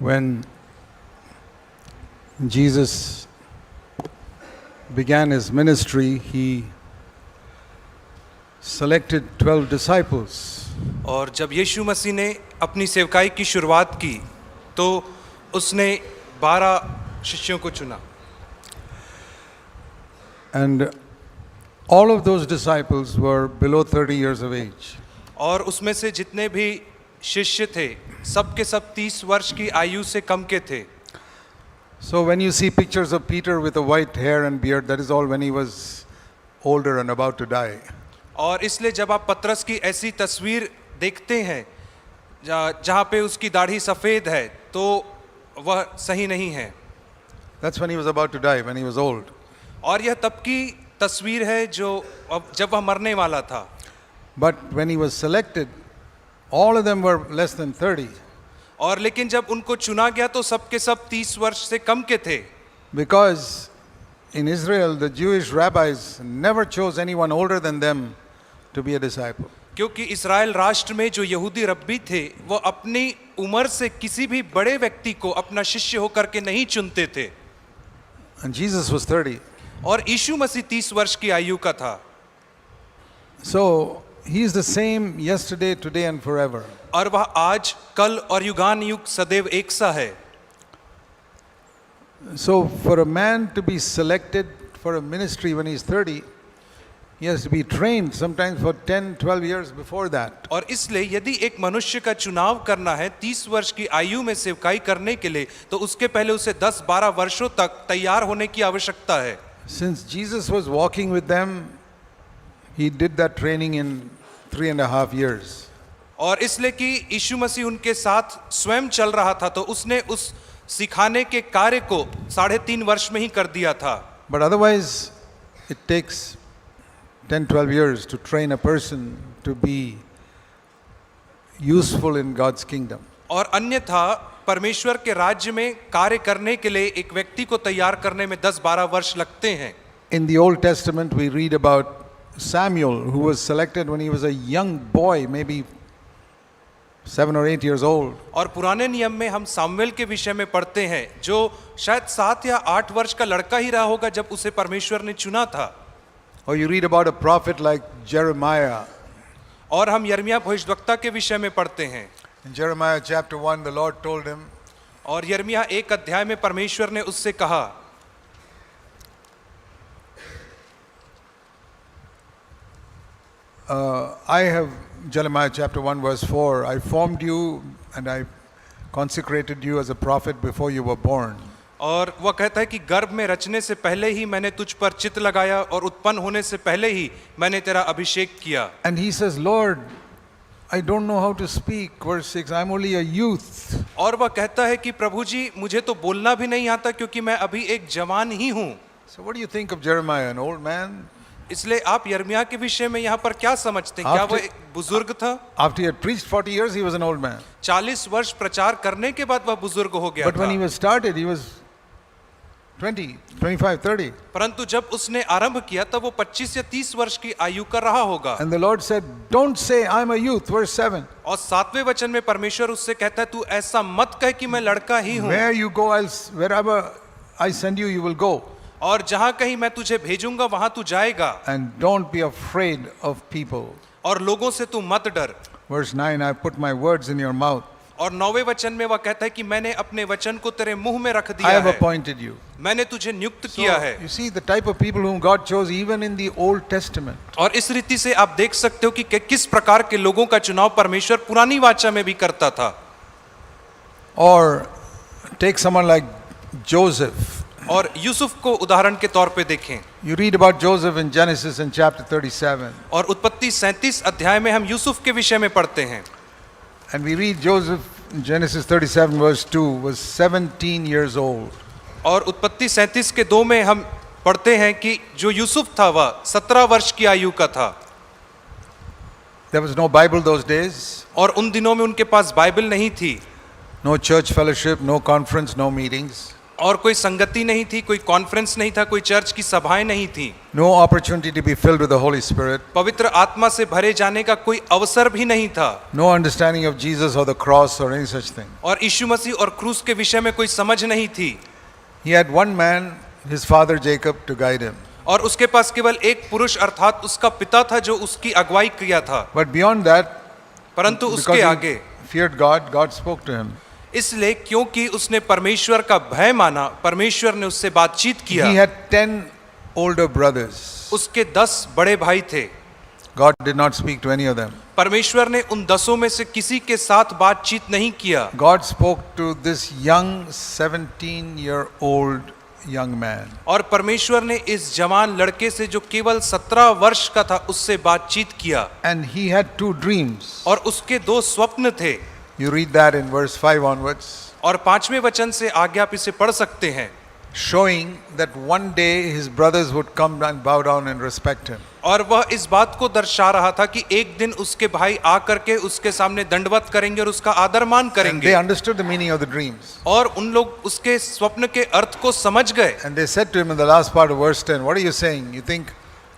When Jesus began his ministry, he selected 12 disciples. और जब यीशु मसीह ने अपनी सेवकाई की शुरुआत की तो उसने 12 शिष्यों को चुना. And all of those disciples were below 30 years of age. और उसमें से जितने भी शिष्य थे सब के सब 30 वर्ष की आयु से कम के थे. So when you see pictures of Peter with a white hair and beard, that is all when he was older and about to die. और इसलिए जब आप पतरस की ऐसी तस्वीर देखते हैं जहाँ पे उसकी दाढ़ी सफ़ेद है तो वह सही नहीं है. That's when he was about to die, when he was old. और यह तब की तस्वीर है जब वह मरने वाला था. But when he was selected, all of them were less than 30. और लेकिन जब उनको चुना गया तो सब के सब 30 वर्ष से कम के थे. Because in Israel, the Jewish rabbis never chose anyone older than them to be a disciple. क्योंकि इस्राएल राष्ट्र में जो यहूदी रब्बी थे वो अपनी उम्र से किसी भी बड़े व्यक्ति को अपना शिष्य होकर के नहीं चुनते थे. And Jesus was 30. और यीशु मसीह 30 वर्ष की आयु का था. So he is the same yesterday, today and forever. और वह आज कल और युगान युग सदैव एक सा है. So for a man to be selected for a ministry when he's 30, he has to be trained sometimes for 10-12 years before that. और इसलिए यदि एक मनुष्य का चुनाव करना है 30 वर्ष की आयु में सेवकाई करने के लिए तो उसके पहले उसे 10-12 वर्षों तक तैयार होने की आवश्यकता है. Since Jesus was walking with them, he did that training in 3.5 years. और इसलिए कि यीशु मसीह उनके साथ स्वयं चल रहा था तो उसने उस सिखाने के कार्य को 3.5 वर्ष में ही कर दिया था. But otherwise, it takes 10-12 years to train a person to be useful in God's kingdom. और अन्यथा परमेश्वर के राज्य में कार्य करने के लिए एक व्यक्ति को तैयार करने में 10-12 वर्ष लगते हैं. In the Old Testament, we read about Samuel, who was selected when he was a young boy, maybe 7 or 8 years old. और पुराने नियम में हम सामुएल के विषय में पढ़ते हैं जो शायद 7 या 8 वर्ष का लड़का ही रहा होगा जब उसे परमेश्वर ने चुना था. Or you read about a prophet like Jeremiah. और हम यिर्मयाह भविष्यद्वक्ता के विषय में पढ़ते हैं. In Jeremiah chapter 1, the Lord told him, और यिर्मयाह 1 अध्याय में परमेश्वर ने उससे कहा, I have, Jeremiah chapter 1 verse 4, I formed you and I consecrated you as a prophet before you were born. और वह कहता है कि गर्भ में रचने से पहले ही मैंने तुझ पर चित्त लगाया और उत्पन्न होने से पहले ही मैंने तेरा अभिषेक किया. And he says, Lord, I don't know how to speak. Verse 6, I'm only a youth. और वह कहता है कि प्रभु जी मुझे तो बोलना भी नहीं आता क्योंकि मैं अभी एक जवान ही हूँ. So what do you think of Jeremiah, an old man? इसलिए आप यिर्मयाह के विषय में यहाँ पर क्या समझते हैं? क्या वह एक बुजुर्ग था? After he had preached 40 years, he was an old man. 40 वर्ष प्रचार करने के बाद वह बुजुर्ग हो गया But when he था. was started, he was 20, 25, 30. परंतु जब उसने आरंभ किया तब वो 25 या 30 वर्ष की आयु का रहा होगा. And the Lord said, don't say I'm a youth. Verse 7. और 7वें वचन में परमेश्वर उससे कहता है तू ऐसा मत कह कि मैं लड़का ही हूँ. Where you go, wherever I send you, you will go. और जहाँ कहीं मैं तुझे भेजूंगा वहाँ तू जाएगा. And don't be afraid of people. और लोगों से तू मत डर. Verse 9, I put my words in your mouth. और 9वें वचन में वह कहता है कि मैंने अपने वचन को तेरे मुंह में रख I दिया have है. appointed you. मैंने तुझे नियुक्त किया है. You see the type of people whom God chose even in the Old Testament. और इस रीति से आप देख सकते हो कि किस प्रकार के लोगों का चुनाव परमेश्वर पुरानी वाचा में भी करता था. Or take someone like Joseph. और यूसुफ को उदाहरण के तौर पे देखें. You read about Joseph in Genesis in chapter 37. और उत्पत्ति 37 अध्याय में हम यूसुफ के विषय में पढ़ते हैं. And we read Joseph in Genesis 37 verse 2 was 17 years old. और उत्पत्ति 37 के 2 में हम पढ़ते हैं कि जो यूसुफ था वह 17 वर्ष की आयु का था. There was no Bible those days. और उन दिनों में उनके पास बाइबल नहीं थी. No church fellowship, no conference, no meetings. और कोई संगति नहीं थी, कोई कॉन्फ्रेंस नहीं था, कोई चर्च की सभाएं नहीं थी, no opportunity to be filled with the Holy Spirit, पवित्र आत्मा से भरे जाने का कोई अवसर भी नहीं था, no understanding of Jesus or the cross or any such thing. और यीशु मसीह और क्रूस के विषय में कोई समझ नहीं थी। He had one man, his father Jacob, to guide him. और उसके पास केवल एक पुरुष अर्थात उसका पिता था जो उसकी अगुवाई किया था, But beyond that, परंतु उसके because आगे he feared God, God spoke to him. इसलिए क्योंकि उसने परमेश्वर का भय माना, परमेश्वर ने उससे बातचीत He किया। had 10 older brothers. उसके 10 बड़े भाई थे, God did not speak to any of them. परमेश्वर ने उन 10 में से किसी के साथ बातचीत नहीं किया। God spoke to this young 17-year-old young man. और परमेश्वर ने इस जवान लड़के से जो केवल 17 वर्ष का था उससे बातचीत किया, And he had 2 dreams. और उसके 2 स्वप्न थे। You read that in verse 5 onwards, और 5वें वचन से आगे आप इसे पढ़ सकते हैं, showing that one day his brothers would come and bow down and respect him. और वह इस बात को दर्शा रहा था कि एक दिन उसके भाई आकर के उसके सामने दंडवत करेंगे और उसका आदर मान And करेंगे। they understood the meaning of the dreams. और उन लोग उसके स्वप्न के अर्थ को समझ गए। And they said to him in the last part of verse 10, what are you saying? You think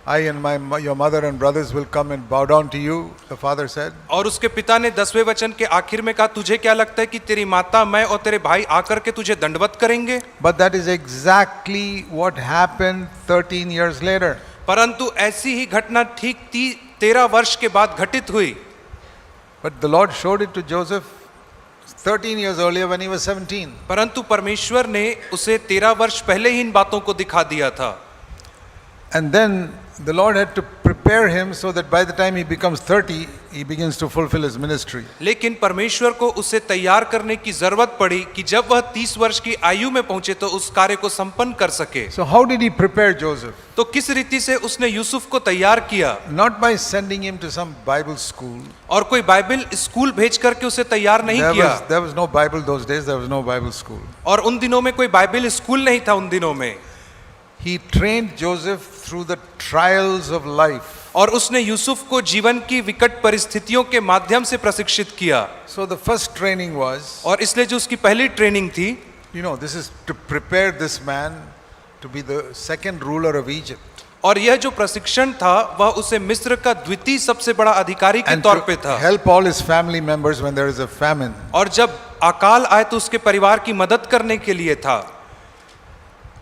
I and your mother and brothers will come and bow down to you? The father said. और उसके पिता ने 10वें वचन के आखिर में कहा, तुझे क्या लगता है कि तेरी माता, मैं और तेरे भाई आकर के तुझे दंडवत करेंगे? But that is exactly what happened 13 years later. परंतु ऐसी ही घटना ठीक 13 वर्ष के बाद घटित हुई। But the Lord showed it to Joseph 13 years earlier when he was 17. परंतु परमेश्वर ने उसे 13 वर्ष पहले ही इन बातों को दिखा दिया था। And then the Lord had to prepare him so that by the time he becomes 30, he begins to fulfill his ministry. लेकिन परमेश्वर को उसे तैयार करने की जरूरत पड़ी कि जब वह 30 वर्ष की आयु में पहुंचे तो उस कार्य को संपन्न कर सके। So how did he prepare Joseph? तो किस रीति से उसने यूसुफ को तैयार किया? Not by sending him to some Bible school. और कोई बाइबल स्कूल भेज करके उसे तैयार नहीं किया। There was no Bible those days, there was no Bible school. और उन दिनों में कोई बाइबल स्कूल नहीं था उन दिनों में। He trained Joseph through the trials of life. और उसने यूसुफ को जीवन की विकट परिस्थितियों के माध्यम से प्रशिक्षित किया। So the first training was, और इसलिए जो उसकी पहली ट्रेनिंग थी, you know, this is to prepare this man to be the second ruler of Egypt. और यह जो प्रशिक्षण था वह उसे मिस्र का द्वितीय सबसे बड़ा अधिकारी के And तौर पे to था। help all his family members when there is a famine. और जब अकाल आए तो उसके परिवार की मदद करने के लिए था।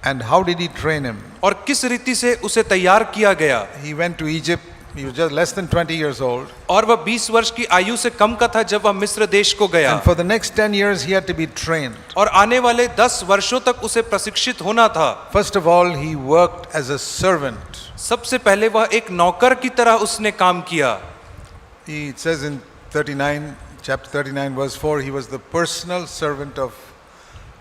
And how did he train him? और किस रीति से उसे तैयार किया गया? He went to Egypt. He was just less than 20 years old. और वह 20 वर्ष की आयु से कम का था जब वह मिस्र देश को गया। And for the next 10 years he had to be trained. और आने वाले 10 वर्षों तक उसे प्रशिक्षित होना था। First of all, he worked as a servant. सबसे पहले वह एक नौकर की तरह उसने काम किया। It says in 39, chapter 39, verse 4, he was the personal servant of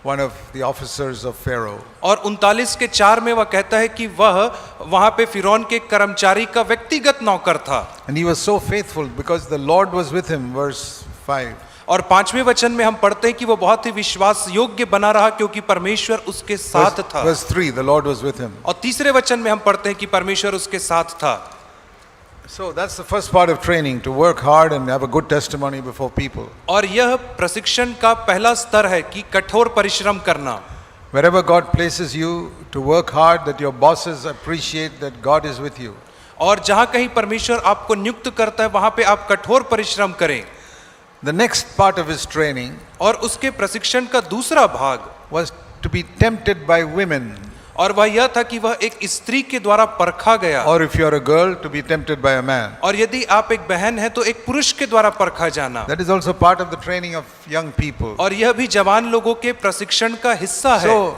one of the officers of Pharaoh. और 39 के 4 में वह कहता है कि वह वहां पे फिरौन के कर्मचारी का व्यक्तिगत नौकर था। And he was so faithful because the Lord was with him, verse 5. और 5वें वचन में हम पढ़ते हैं कि वह बहुत ही विश्वास योग्य बना रहा क्योंकि परमेश्वर उसके साथ था। Verse 3, the Lord was with him. और 3रे वचन में हम पढ़ते हैं कि परमेश्वर उसके साथ था। So that's the first part of training, to work hard and have a good testimony before people. और यह प्रशिक्षण का पहला स्तर है कि कठोर परिश्रम करना। Wherever God places you to work hard, that your bosses appreciate that God is with you. और जहां कहीं परमेश्वर आपको नियुक्त करता है वहां पे आप कठोर परिश्रम करें। The next part of his training और उसके प्रशिक्षण का दूसरा भाग was to be tempted by women. और वह यह था कि वह एक स्त्री के द्वारा परखा गया। Or if you are a girl, to be tempted by a man. और यदि आप एक बहन हैं तो एक पुरुष के द्वारा परखा जाना। That is also part of the training of young people. और यह भी जवान लोगों के प्रशिक्षण का हिस्सा है। So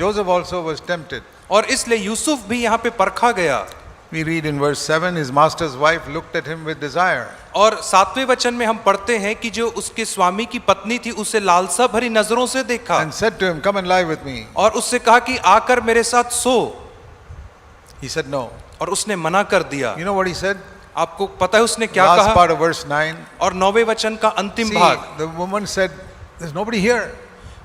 Joseph also was tempted. और इसलिए यूसुफ भी यहाँ पे परखा गया। We read in verse 7, his master's wife looked at him with desire. और 7वें वचन में हम पढ़ते हैं कि जो उसके स्वामी की पत्नी थी उसे लालसा भरी नजरों से देखा। And said to him, come and lie with me. और उससे कहा कि आकर मेरे साथ सो। He said no. और उसने मना कर दिया। You know what he said? आपको पता है उसने क्या Last कहा? part of verse 9. और 9वें वचन का अंतिम See, भाग। the woman said, there's nobody here.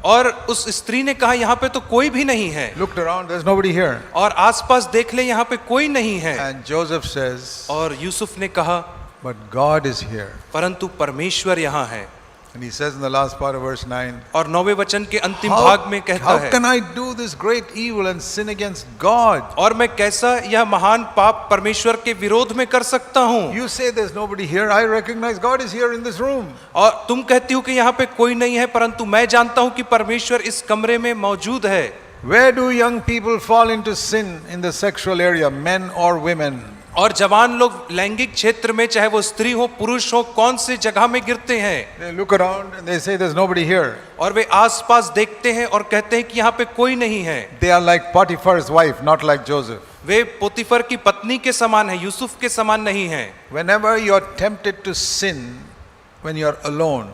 और उस स्त्री ने कहा यहाँ पे तो कोई भी नहीं है। Looked around, there's nobody here. और आसपास देख ले यहाँ पे कोई नहीं है। And Joseph says, और यूसुफ ने कहा but God is here. परंतु परमेश्वर यहाँ है। And he says in the last part of verse 9, और 9वें वचन के अंतिम भाग में कहता how है, can I do this great evil and sin against God? और मैं कैसा यह महान पाप परमेश्वर के विरोध में कर सकता हूँ। You say there's nobody here. I recognize God is here in this room. और तुम कहती हो कि यहाँ पे कोई नहीं है, परंतु मैं जानता हूँ कि परमेश्वर इस कमरे में मौजूद है। Where do young people fall into sin in the sexual area, men or women? और जवान लोग लैंगिक क्षेत्र में, चाहे वो स्त्री हो पुरुष हो, कौन से जगह में गिरते हैं? They look around and they say there's nobody here. और वे आसपास देखते हैं और कहते हैं कि यहाँ पे कोई नहीं है। They are like Potiphar's wife, not like Joseph. वे पोतीफर की पत्नी के समान है, यूसुफ के समान नहीं है। Whenever you are tempted to sin when you are alone,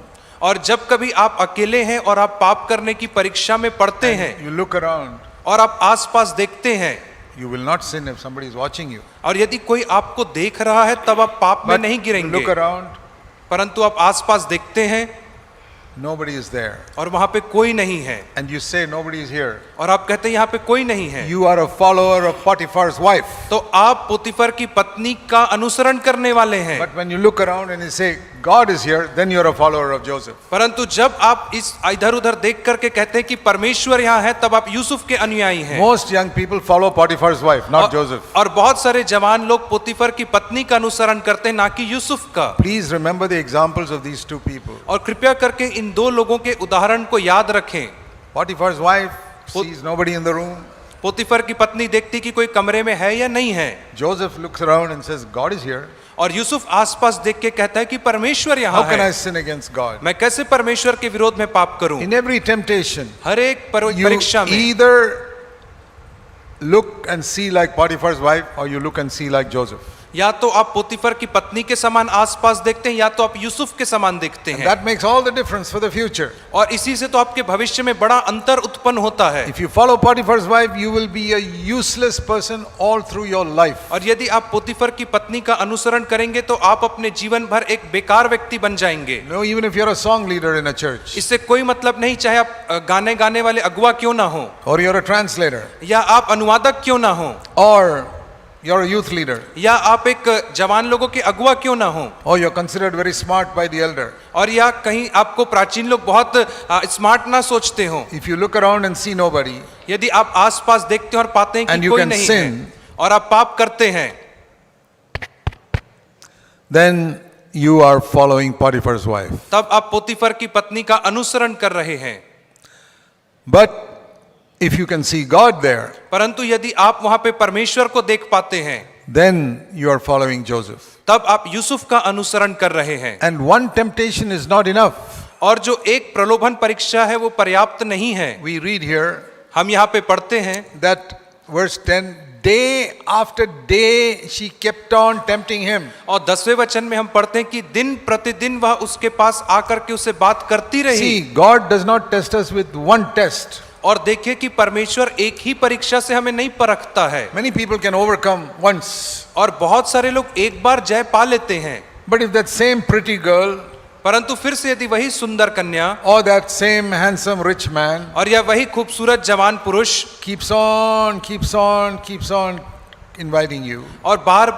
और जब कभी आप अकेले हैं और आप पाप करने की परीक्षा में पड़ते हैं you look around, और आप आसपास देखते हैं, you will not sin if somebody is watching you. और यदि कोई आपको देख रहा है तब आप पाप में But नहीं you गिरेंगे, look around, परंतु आप आसपास देखते हैं nobody is there. और वहां पे कोई नहीं है, And you say nobody is here. और आप कहते हैं यहाँ पे कोई नहीं है, You are a follower of Potiphar's wife. तो आप पोतीफर की पत्नी का अनुसरण करने वाले हैं। But when you look around and you say God is here, then you are a follower of Joseph. परंतु जब आप इस इधर उधर देख करके कहते हैं कि परमेश्वर यहाँ है, तब आप यूसुफ के अनुयायी हैं। Most young people follow Potiphar's wife, not Joseph. और बहुत सारे जवान लोग पोतीफर की पत्नी का अनुसरण करते हैं, ना कि यूसुफ का। Please remember the examples of these two people. और कृपया करके इन दो लोगों के उदाहरण को याद रखें। Potiphar's wife sees nobody in the room. पोतीफर की पत्नी देखती कि कोई कमरे में है या नहीं है, Joseph looks around and says, God is here. और यूसुफ आसपास देख के कहता है कि परमेश्वर यहाँ How can I है, sin against God? मैं कैसे परमेश्वर के विरोध में पाप करूं? In every temptation, हर एक you परीक्षा में either look and see like Potiphar's wife or you look and see like Joseph. या तो आप पोतीफर की पत्नी के समान आसपास देखते हैं, या तो आप यूसुफ के समान देखते And हैं। that makes all the difference for the future. और इसी से तो आपके भविष्य में बड़ा अंतर उत्पन्न होता है। If you follow Potiphar's wife, you will be a useless person all through your life. और यदि आप पोतीफर की पत्नी का अनुसरण करेंगे तो आप अपने जीवन भर एक बेकार व्यक्ति बन जाएंगे। No, even if you're a song leader in a church इससे कोई मतलब नहीं, चाहे आप गाने गाने वाले अगुआ क्यों ना हो, or you're a translator या आप अनुवादक क्यों ना हो, or you're a youth leader या आप एक जवान लोगों के अगुआ क्यों ना हो, or you're considered very smart by the elder. और या कहीं आपको प्राचीन लोग बहुत स्मार्ट ना सोचते हो। If you look around and see nobody, यदि आप आसपास देखते हैं और पाते हैं And कि you कोई can नहीं sin, है और आप पाप करते हैं, then you are following Potiphar's wife. तब आप पोतीफर की पत्नी का अनुसरण कर रहे हैं। But if you can see God there, परंतु यदि आप वहां पे परमेश्वर को देख पाते हैं, then you are following Joseph. तब आप यूसुफ का अनुसरण कर रहे हैं। And one temptation is not enough. और जो एक प्रलोभन परीक्षा है वो पर्याप्त नहीं है। We read here हम यहाँ पे पढ़ते हैं that verse 10, day after day she kept on tempting him. और 10वें वचन में हम पढ़ते हैं कि दिन प्रतिदिन वह उसके पास आकर के उससे बात करती रही। See, God does not test us with one test. और देखिए कि परमेश्वर एक ही परीक्षा से हमें नहीं परखता है। Many people can overcome once. और बहुत सारे लोग एक बार जय पा लेते हैं, But if that same pretty girl परंतु फिर से यदि वही सुंदर कन्या or that same handsome rich man और या वही खूबसूरत जवान पुरुष keeps on inviting you, और बार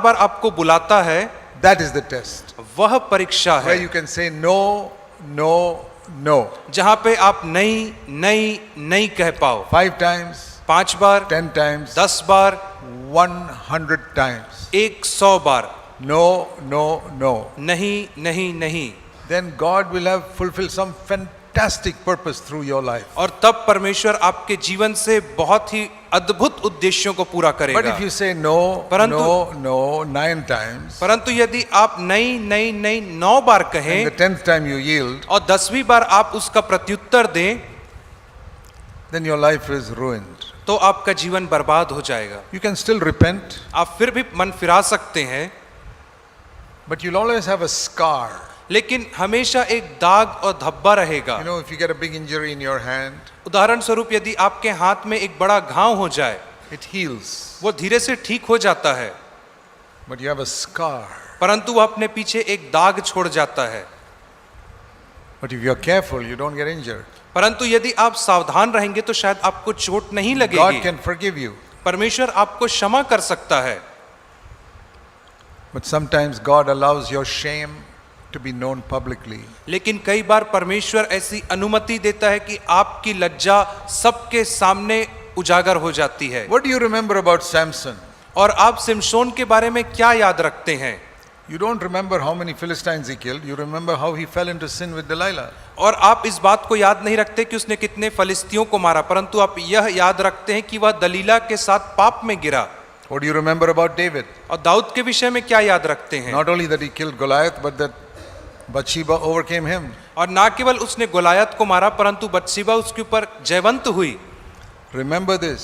बार आपको बुलाता है, that is the test. वह परीक्षा Where है you can say no, no, no. जहां पे आप नहीं नहीं नहीं कह पाओ। 5 times, 5 बार, 10 times, 10 बार, 100 times. 100 बार No, no, no. नहीं नहीं नहीं, Then God will have fulfilled some fantastic purpose through your life. और तब परमेश्वर आपके जीवन से बहुत ही अद्भुत उद्देश्यों को पूरा But करेगा। if you say no, परंतु- no, 9 times, परंतु यदि आप नहीं नहीं नहीं 9 बार and कहें the 10th time you yield, और 10वीं बार आप उसका प्रत्युत्तर दें, then your life is ruined. तो आपका जीवन बर्बाद हो जाएगा। You can still repent, आप फिर भी मन फिरा सकते हैं, but you'll always have a scar. लेकिन हमेशा एक दाग और धब्बा रहेगा। You know, if you get a big injury in your hand, उदाहरण स्वरूप यदि आपके हाथ में एक बड़ा घाव हो जाए, it heals, वो धीरे से ठीक हो जाता है, but you have a scar. परंतु वह अपने पीछे एक दाग छोड़ जाता है। But if you're careful, you don't get injured. परंतु यदि आप सावधान रहेंगे तो शायद आपको चोट नहीं God लगेगी। can forgive you, परमेश्वर आपको क्षमा कर सकता है, but sometimes God allows your shame to be known publicly. लेकिन कई बार परमेश्वर ऐसी अनुमति देता है कि आपकी लज्जा सबके सामने उजागर हो जाती है। What do you remember about Samson? और आप सिमशोन के बारे में क्या याद रखते हैं? You don't remember how many Philistines he killed. You remember how he fell into sin with Delilah. और आप इस बात को याद नहीं रखते कि उसने कितने फलिस्तियों को मारा, परंतु आप यह याद रखते हैं कि वह दलीला के साथ पाप में गिरा। What do you remember about David? और दाऊद के विषय में क्या याद रखते हैं? Not only that he killed Goliath, but that Bathsheba overcame him. और ना केवल उसने गोलायत को मारा, परंतु बत्शीबा उसके ऊपर जयवंत हुई। Remember this,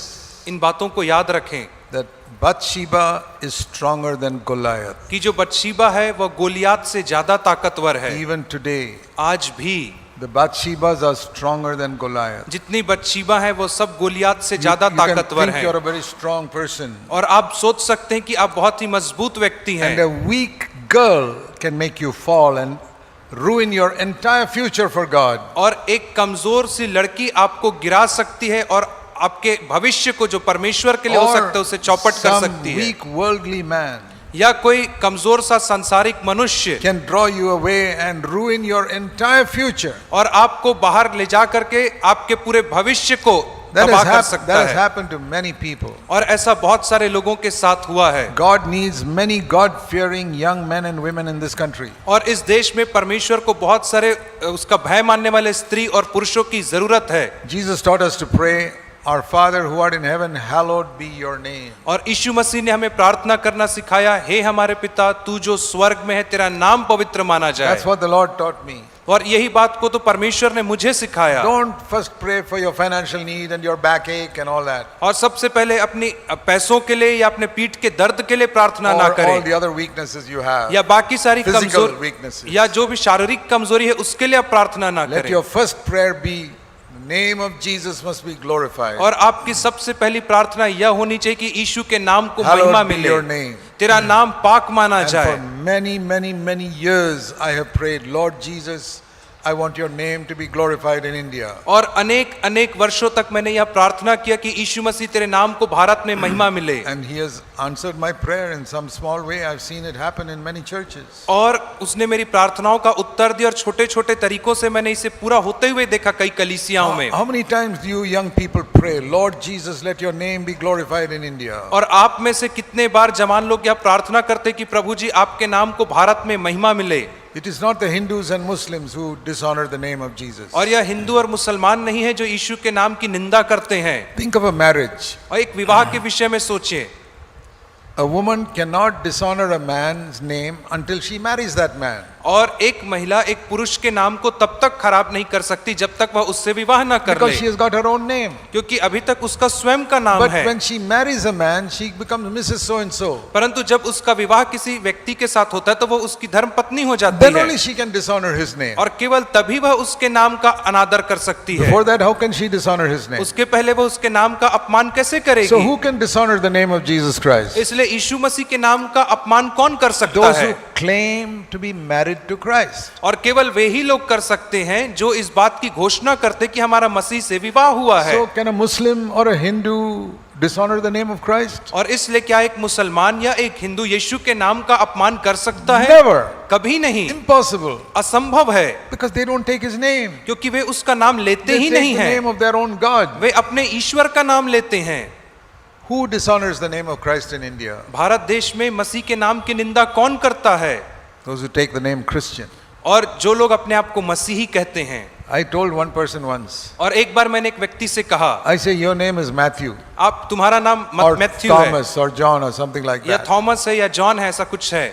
इन बातों को याद रखें that Bathsheba is stronger than Goliath. कि जो बत्शीबा है वह गोलियात से ज्यादा ताकतवर है। Even today, आज भी the Bathshebas are stronger than Goliath. जितनी बत्शीबा है वो सब गोलियात से You ज्यादा can ताकतवर think है। you're a very strong person, और आप सोच सकते हैं कि आप बहुत ही मजबूत व्यक्ति and हैं, a weak girl can make you fall and ruin your entire future for God. और एक कमजोर सी लड़की आपको गिरा सकती है और आपके भविष्य को जो परमेश्वर के लिए हो सकता है उसे चौपट कर some सकती है। weak worldly man या कोई कमजोर सा सांसारिक मनुष्य can draw you away and ruin your entire future. और आपको बाहर ले जा करके आपके पूरे भविष्य को That तबाह कर has सकता that has है। happened to many people. और ऐसा बहुत सारे लोगों के साथ हुआ है। God needs many God-fearing young men and women in this country. और इस देश में परमेश्वर को बहुत सारे उसका भय मानने वाले स्त्री और पुरुषों की जरूरत है। Jesus taught us to pray, Our Father who art in heaven, hallowed be your name. और यीशु मसीह ने हमें प्रार्थना करना सिखाया, हे हमारे पिता तू जो स्वर्ग में है तेरा नाम पवित्र माना जाए। That's what the Lord taught me. और यही बात को तो परमेश्वर ने मुझे सिखाया। Don't first pray for your financial need and your backache and all that. और सबसे पहले अपनी पैसों के लिए या अपने पीठ के दर्द के लिए प्रार्थना ना Or all करें, the other weaknesses you have. या बाकी सारी Physical कमजोर weaknesses. या जो भी शारीरिक कमजोरी है उसके लिए आप प्रार्थना ना Let करें। your first prayer be, the name of Jesus must be glorified. और आपकी सबसे पहली प्रार्थना यह होनी चाहिए कि यीशु के नाम को Hallowed महिमा be मिले, your name. तेरा नाम पाक माना And जाए। for many, many, many years I have prayed, Lord Jesus, I want your name to be glorified in India. और अनेक अनेक वर्षों तक मैंने यह प्रार्थना किया कि यीशु मसीह तेरे नाम को भारत में महिमा मिले। And he has answered my prayer in some small way. I've seen it happen in many churches. और उसने मेरी प्रार्थनाओं का उत्तर दिया और छोटे छोटे तरीकों से मैंने इसे पूरा होते हुए देखा कई कलीसियाओं में। How many times do you young people pray, Lord Jesus, let your name be glorified in India? और आप में से कितने बार जवान लोग यह प्रार्थना करते कि प्रभु जी आपके नाम को भारत में महिमा मिले। It is not the Hindus and Muslims who dishonor the name of Jesus. और यह हिंदू और मुसलमान नहीं है जो यीशु के नाम की निंदा करते हैं। Think of a marriage. और एक विवाह के विषय में सोचिए, A woman cannot dishonor a man's name until she marries that man. और एक महिला एक पुरुष के नाम को तब तक खराब नहीं कर सकती जब तक वह उससे विवाह न कर Because she ले, has got her own name. क्योंकि अभी तक उसका स्वयं का नाम But है। when she marries a man, she becomes Mrs. So and so. परंतु जब उसका विवाह किसी व्यक्ति के साथ होता है तो वो उसकी धर्म पत्नी हो जाती Then है, only she can dishonor his name. और केवल तभी वह उसके नाम का अनादर कर सकती है। Before that, how can she dishonor his name? उसके पहले वह उसके नाम का अपमान कैसे So करेगी? who can dishonor the name of Jesus Christ? इसलिए यीशु मसीह के नाम का अपमान कौन कर सकता Those है? who claim to be married to Christ. और केवल वे ही लोग कर सकते हैं जो इस बात की घोषणा करते कि हमारा मसीह से विवाह हुआ है। So can a Muslim or a Hindu dishonor the name of Christ? और इसलिए क्या एक मुसलमान या एक हिंदू यीशु के नाम का अपमान कर सकता है? Never. कभी नहीं, Impossible. असंभव है, Because they don't take his name. क्योंकि वे उसका नाम लेते They ही take नहीं the हैं, name of their own God. वे अपने ईश्वर का नाम लेते हैं। Who dishonors the name of Christ in India? Bharat देश में मसीह के नाम की निंदा कौन करता है? Those who take the name Christian. और जो लोग अपने आप को मसीही कहते हैं। I told one person once, और एक बार मैंने एक व्यक्ति से कहा, I say your name is Matthew आप तुम्हारा नाम or मैथ्यू है Thomas or John or something like या that. थॉमस है या जॉन है, ऐसा कुछ है,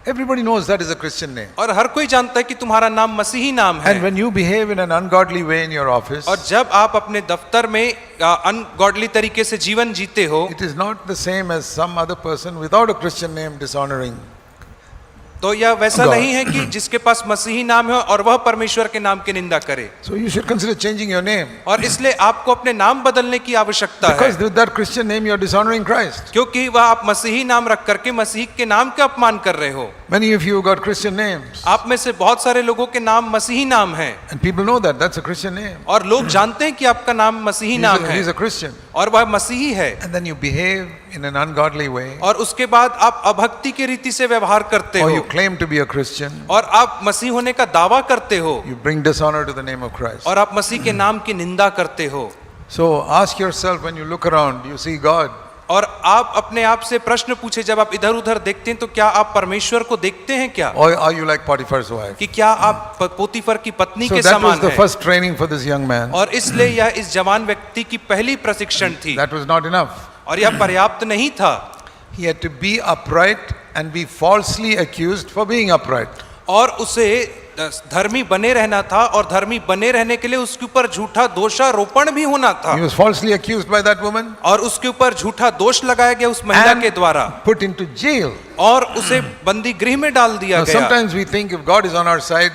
Everybody knows that is a Christian name. और हर कोई जानता है कि तुम्हारा नाम मसीही नाम है। And when you behave in an ungodly way in your office, और जब आप अपने दफ्तर में अनगॉडली तरीके से जीवन जीते हो it is not the same as some other person without a Christian name dishonoring. तो यह वैसा God. नहीं है कि जिसके पास मसीही नाम है और वह परमेश्वर के नाम की निंदा करे। So you should consider changing your name. और इसलिए आपको अपने नाम बदलने की आवश्यकता है, Because with that Christian name you are dishonoring Christ. क्योंकि वह आप मसीही नाम रख करके मसीह के नाम का अपमान कर रहे हो। Many of you got Christian names. आप में से बहुत सारे लोगों के नाम मसीही नाम हैं, And people know that. That's a Christian name. और लोग जानते हैं कि आपका नाम मसीही नाम है, He's a Christian. और वह मसीही है, and then you behave in an ungodly way, और उसके बाद आप अभक्ति की रीति से व्यवहार करते or हो, you claim to be a Christian, और आप मसीह होने का दावा करते हो, you bring dishonor to the name of Christ. और आप मसीह के नाम की निंदा करते हो, So ask yourself, when you look around, do you see God? और आप अपने आप से प्रश्न पूछे, जब आप इधर उधर देखते हैं तो क्या आप परमेश्वर को देखते हैं क्या, Or are you like Potiphar's wife? कि क्या आप पोतीफर की पत्नी So के that was समान the हैं? first training for this young man. और इसलिए यह इस जवान व्यक्ति की पहली प्रशिक्षण थी, That was not enough. और यह पर्याप्त नहीं था। He had to be upright and be falsely accused for being upright. और उसे धर्मी बने रहना था, और धर्मी बने रहने के लिए उसके ऊपर झूठा दोषारोपण भी होना था, He was falsely accused by that woman और उसके ऊपर झूठा दोष लगाया गया उस महिला के द्वारा, put into jail. और उसे बंदी गृह में डाल दिया Now, गया। sometimes we think if God is on our side,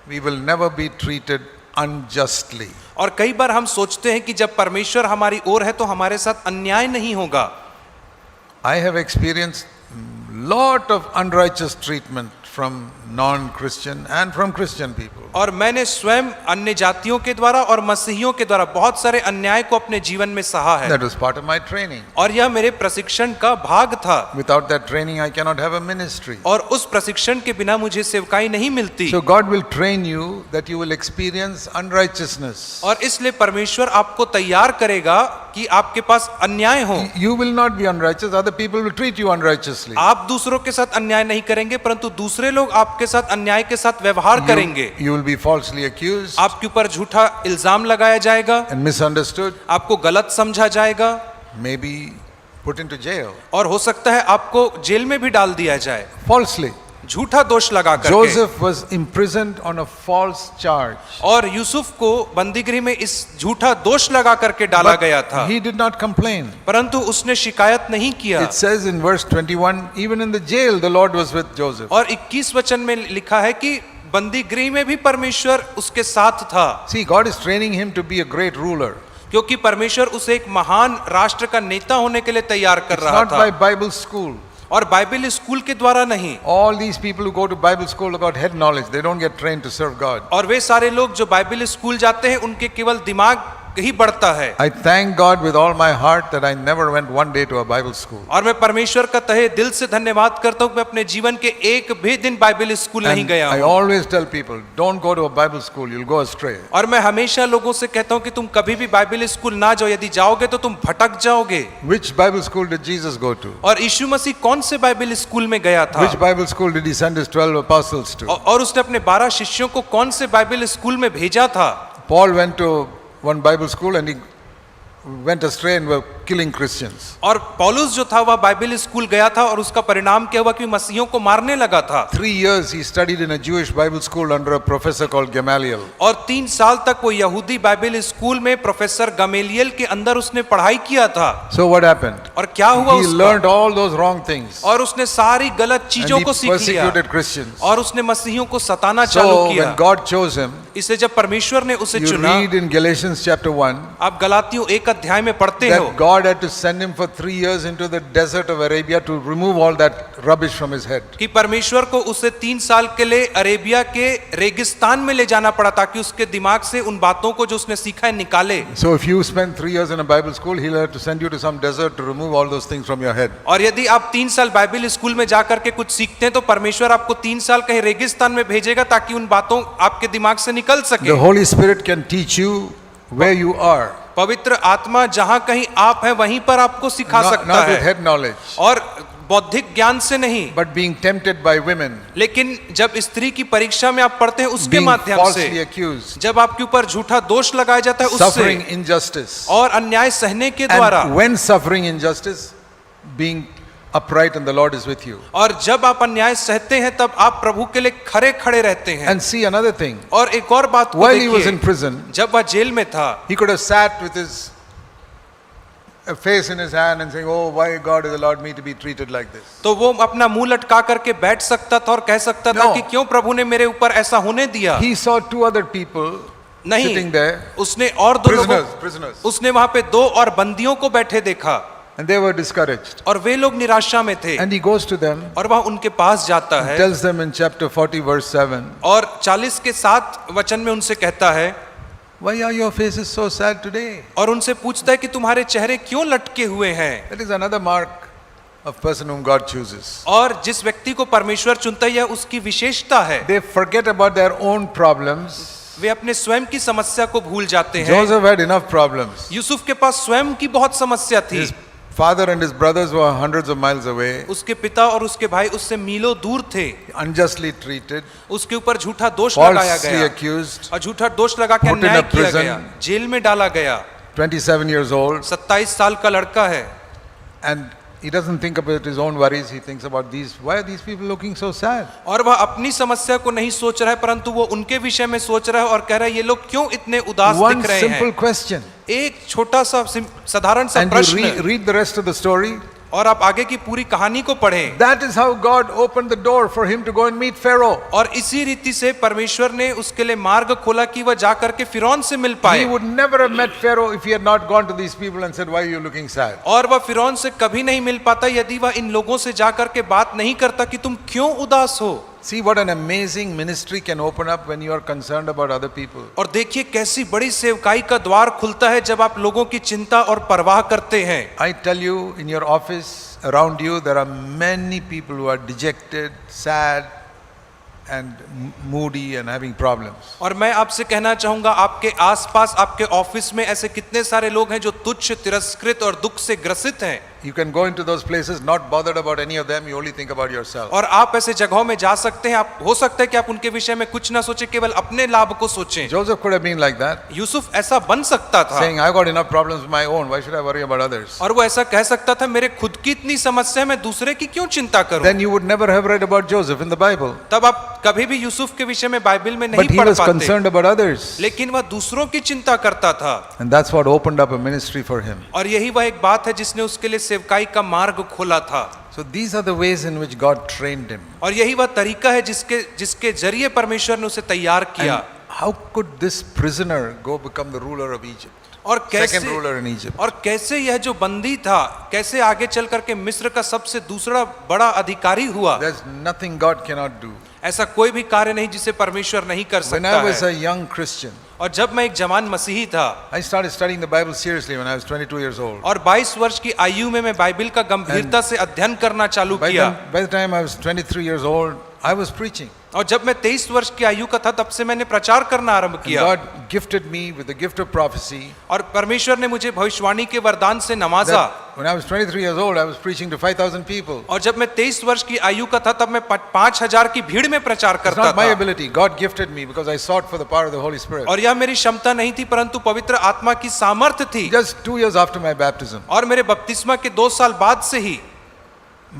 we will never be treated unjustly. और कई बार हम सोचते हैं कि जब परमेश्वर हमारी ओर है तो हमारे साथ अन्याय नहीं होगा। I have experienced lot of unrighteous treatment from non-Christian and from Christian people. और मैंने स्वयं अन्य जातियों के द्वारा और मसीहियों के द्वारा बहुत सारे अन्याय को अपने जीवन में सहा है, That was part of my training. और यह मेरे प्रशिक्षण का भाग था, Without that training, I cannot have a ministry. और उस प्रशिक्षण के बिना मुझे सेवकाई नहीं मिलती। So God will train you that you will experience unrighteousness. और इसलिए परमेश्वर आपको तैयार करेगा कि आपके पास अन्याय हो। You will not be unrighteous, other people will treat you unrighteously. आप दूसरों के साथ अन्याय नहीं करेंगे, परंतु दूसरे लोग आपके साथ अन्याय के साथ व्यवहार करेंगे। You will be falsely accused आपके ऊपर झूठा इल्जाम लगाया जाएगा, and misunderstood, आपको गलत समझा जाएगा, maybe put into jail. और हो सकता है आपको जेल में भी डाल दिया जाए Falsely. झूठा दोष लगा करके। Joseph was imprisoned on a false charge. और यूसुफ को बंदीगृह में इस झूठा दोष लगा करके डाला गया था, He did not complain. परंतु उसने शिकायत नहीं किया। It says in verse 21, even in the jail, the Lord was with Joseph. और 21 वचन में लिखा है कि बंदीगृह में भी परमेश्वर उसके साथ था, See, God is training him to be a great ruler. क्योंकि परमेश्वर उसे एक महान राष्ट्र का नेता होने के लिए तैयार कर It's रहा not था, by Bible school. और बाइबल स्कूल के द्वारा नहीं। All these people who go to Bible school have got head knowledge. They don't get trained to serve God. और वे सारे लोग जो बाइबल स्कूल जाते हैं उनके केवल दिमाग ही बढ़ता है। I thank God with all my heart that I never went one day to a Bible school. और मैं परमेश्वर का तहे दिल से धन्यवाद करता हूँ, मैं अपने जीवन के एक भी दिन बाइबल स्कूल नहीं And गया I हूँ। always tell people, don't go to a Bible school, you'll go astray. और मैं हमेशा लोगों से कहता हूँ कि तुम कभी भी बाइबल स्कूल ना जाओ, यदि जाओगे तो तुम भटक जाओगे। Which Bible school did Jesus go to? और यीशु मसीह कौन से बाइबल स्कूल में गया था? Which Bible school did he send his 12 apostles to? और उसने अपने 12 शिष्यों को कौन से बाइबल स्कूल में भेजा था? Paul went to one Bible school and he went astray and were killing Christians. और पौलुस जो था वह बाइबल स्कूल गया था, और उसका परिणाम क्या हुआ कि मसीहियों को मारने लगा था। 3 years he studied in a Jewish Bible school under a professor called Gamaliel. और 3 साल तक वो यहूदी बाइबल स्कूल में प्रोफेसर गमेलियल के अंदर उसने पढ़ाई किया था। So what happened? और क्या हुआ He उसका? learned all those wrong things और उसने सारी गलत चीजों and को he सीख लिया, persecuted Christians. और उसने मसीहियों को सताना चालू So किया। when God chose him, इसलिए जब परमेश्वर ने उसे you चुना, read in Galatians chapter 1 आप गलातियों 1 अध्याय में पढ़ते हो that God had to send him for 3 years into the desert of Arabia to remove all that rubbish from his head. कि परमेश्वर को उसे 3 साल के लिए अरेबिया के रेगिस्तान में ले जाना पड़ा ताकि उसके दिमाग से उन बातों को जो उसने सीखा है निकाले। So if you spend 3 years in a Bible school, he'll have to send you to some desert to remove all those things from your head. और यदि आप 3 साल बाइबल स्कूल में जाकर के कुछ सीखते हैं तो परमेश्वर आपको 3 साल कहीं रेगिस्तान में भेजेगा ताकि उन बातों आपके दिमाग से निकल सके। The Holy Spirit can teach you where you are, पवित्र आत्मा जहां कहीं आप हैं वहीं पर आपको सिखा सकता not with है, head knowledge, और बौद्धिक ज्ञान से नहीं, but being tempted by women, लेकिन जब स्त्री की परीक्षा में आप पढ़ते हैं उसके being माध्यम falsely से, accused, जब आपके ऊपर झूठा दोष लगाया जाता है suffering उससे, injustice, और अन्याय सहने के द्वारा, and when suffering injustice, being upright and the Lord is with you. और जब आप अन्याय सहते हैं तब आप प्रभु के लिए खरे खड़े रहते हैं। And see another thing, और एक और बात को while he was in देखिए, prison, जब वह जेल में था, he could have sat with his a face in his hand and saying, oh, why God has allowed me to be treated like this. तो वो अपना मुंह लटका करके बैठ सकता था और कह सकता था No. कि क्यों प्रभु ने मेरे ऊपर ऐसा होने दिया। He saw 2 other people नहीं, sitting there, उसने और 2 लोगों, prisoners, उसने वहां पे 2 और बंदियों को बैठे देखा, and they were discouraged. और वे लोग निराशा में थे, And he goes to them, और वह उनके पास जाता है, tells them in chapter 40 verse 7, और 40 के 7 वचन में उनसे कहता है, why are your faces so sad today? और उनसे पूछता है कि तुम्हारे चेहरे क्यों लटके हुए हैं। That is another mark of person whom God chooses. और जिस व्यक्ति को परमेश्वर चुनता है यह उसकी विशेषता है। They forget about their own problems. वे अपने स्वयं की समस्या को भूल जाते हैं। Joseph had enough problems. Yusuf के पास स्वयं की बहुत समस्या थी। His father and his brothers were hundreds of miles away, उसके पिता और उसके भाई उससे मीलों दूर थे। unjustly treated, उसके ऊपर झूठा दोष लगाया falsely गया accused, और झूठा दोष लगा के put in a अन्याय किया prison. गया, जेल में डाला गया। 27 years old, 27 साल का लड़का है and he doesn't think about his own worries. He thinks about these. Why are these people looking so sad? और वह अपनी समस्या को नहीं सोच रहा है परंतु वो उनके विषय में सोच रहा है और कह रहा है ये लोग क्यों इतने उदास One दिख रहे simple हैं। question. एक छोटा सा साधारण सा And you प्रश्न read the rest of the story. और आप आगे की पूरी कहानी को पढ़ें। That is how God opened the door for him to go and meet Pharaoh. और इसी रीति से परमेश्वर ने उसके लिए मार्ग खोला कि वह जाकर के फिरौन से मिल He पाए। would never have met Pharaoh if he had not gone to these people and said, "Why are you looking sad?" और वह फिरौन से कभी नहीं मिल पाता यदि वह इन लोगों से जाकर के बात नहीं करता कि तुम क्यों उदास हो। See what an amazing ministry can open up when you are concerned about other people. और देखिए कैसी बड़ी सेवकाई का द्वार खुलता है जब आप लोगों की चिंता और परवाह करते हैं। I tell you, in your office, around you, there are many people who are dejected, sad, and moody and having problems. और मैं आपसे कहना चाहूंगा आपके आसपास आपके ऑफिस में ऐसे कितने सारे लोग हैं जो तुच्छ तिरस्कृत और दुख से ग्रसित हैं। You can go into those places not bothered about any of them, you only think about yourself. और आप ऐसे जगहों में जा सकते हैं, आप हो सकता है कि आप उनके विषय में कुछ ना सोचें, केवल अपने लाभ को सोचें। Joseph could have been like that, Yusuf ऐसा बन सकता था, saying, "I've got enough problems of my own, why should I worry about others?" और वो ऐसा कह सकता था मेरे खुद की इतनी समस्या है मैं दूसरे की क्यों चिंता करूं। Then you would never have read about Joseph in the Bible. तब आप कभी भी यूसुफ के विषय में बाइबल में But नहीं he पढ़ was पाते, concerned about others. लेकिन वह दूसरों की चिंता करता था। And that's what opened up a ministry for him. और यही वह एक बात है जिसने उसके लिए सेवकाई का मार्ग खोला था। So these are the ways in which God trained him. और यही वह तरीका है जिसके जरिए परमेश्वर ने उसे तैयार किया। And how could this prisoner go become the ruler of Egypt? और कैसे Second ruler in Egypt. और कैसे यह जो बंदी था कैसे आगे चल करके मिस्र का सबसे दूसरा बड़ा अधिकारी हुआ। There's nothing God cannot do. ऐसा कोई भी कार्य नहीं जिसे परमेश्वर नहीं कर When सकता I was है। a young Christian, और जब मैं एक जवान मसीही था I started studying the Bible seriously when I was 22 years old. और 22 वर्ष की आयु में मैं बाइबल का गंभीरता से अध्ययन करना चालू किया। By the time I was 23 years old, I was preaching. और जब मैं 23 वर्ष की आयु का था तब से मैंने प्रचार करना आरंभ And किया। God gifted me with the gift of prophecy. और परमेश्वर ने मुझे भविष्यवाणी के वरदान से नवाजा। That when I was 23 years old, I was preaching to 5,000 people. और जब मैं 23 वर्ष की आयु का था तब मैं 5000 की भीड़ में प्रचार It's करता not my था। ability. God gifted me because I sought for the power of the Holy Spirit. और यह मेरी क्षमता नहीं थी परंतु पवित्र आत्मा की सामर्थ्य थी। Just 2 years after my baptism. और मेरे बपतिस्मा के 2 साल बाद से ही।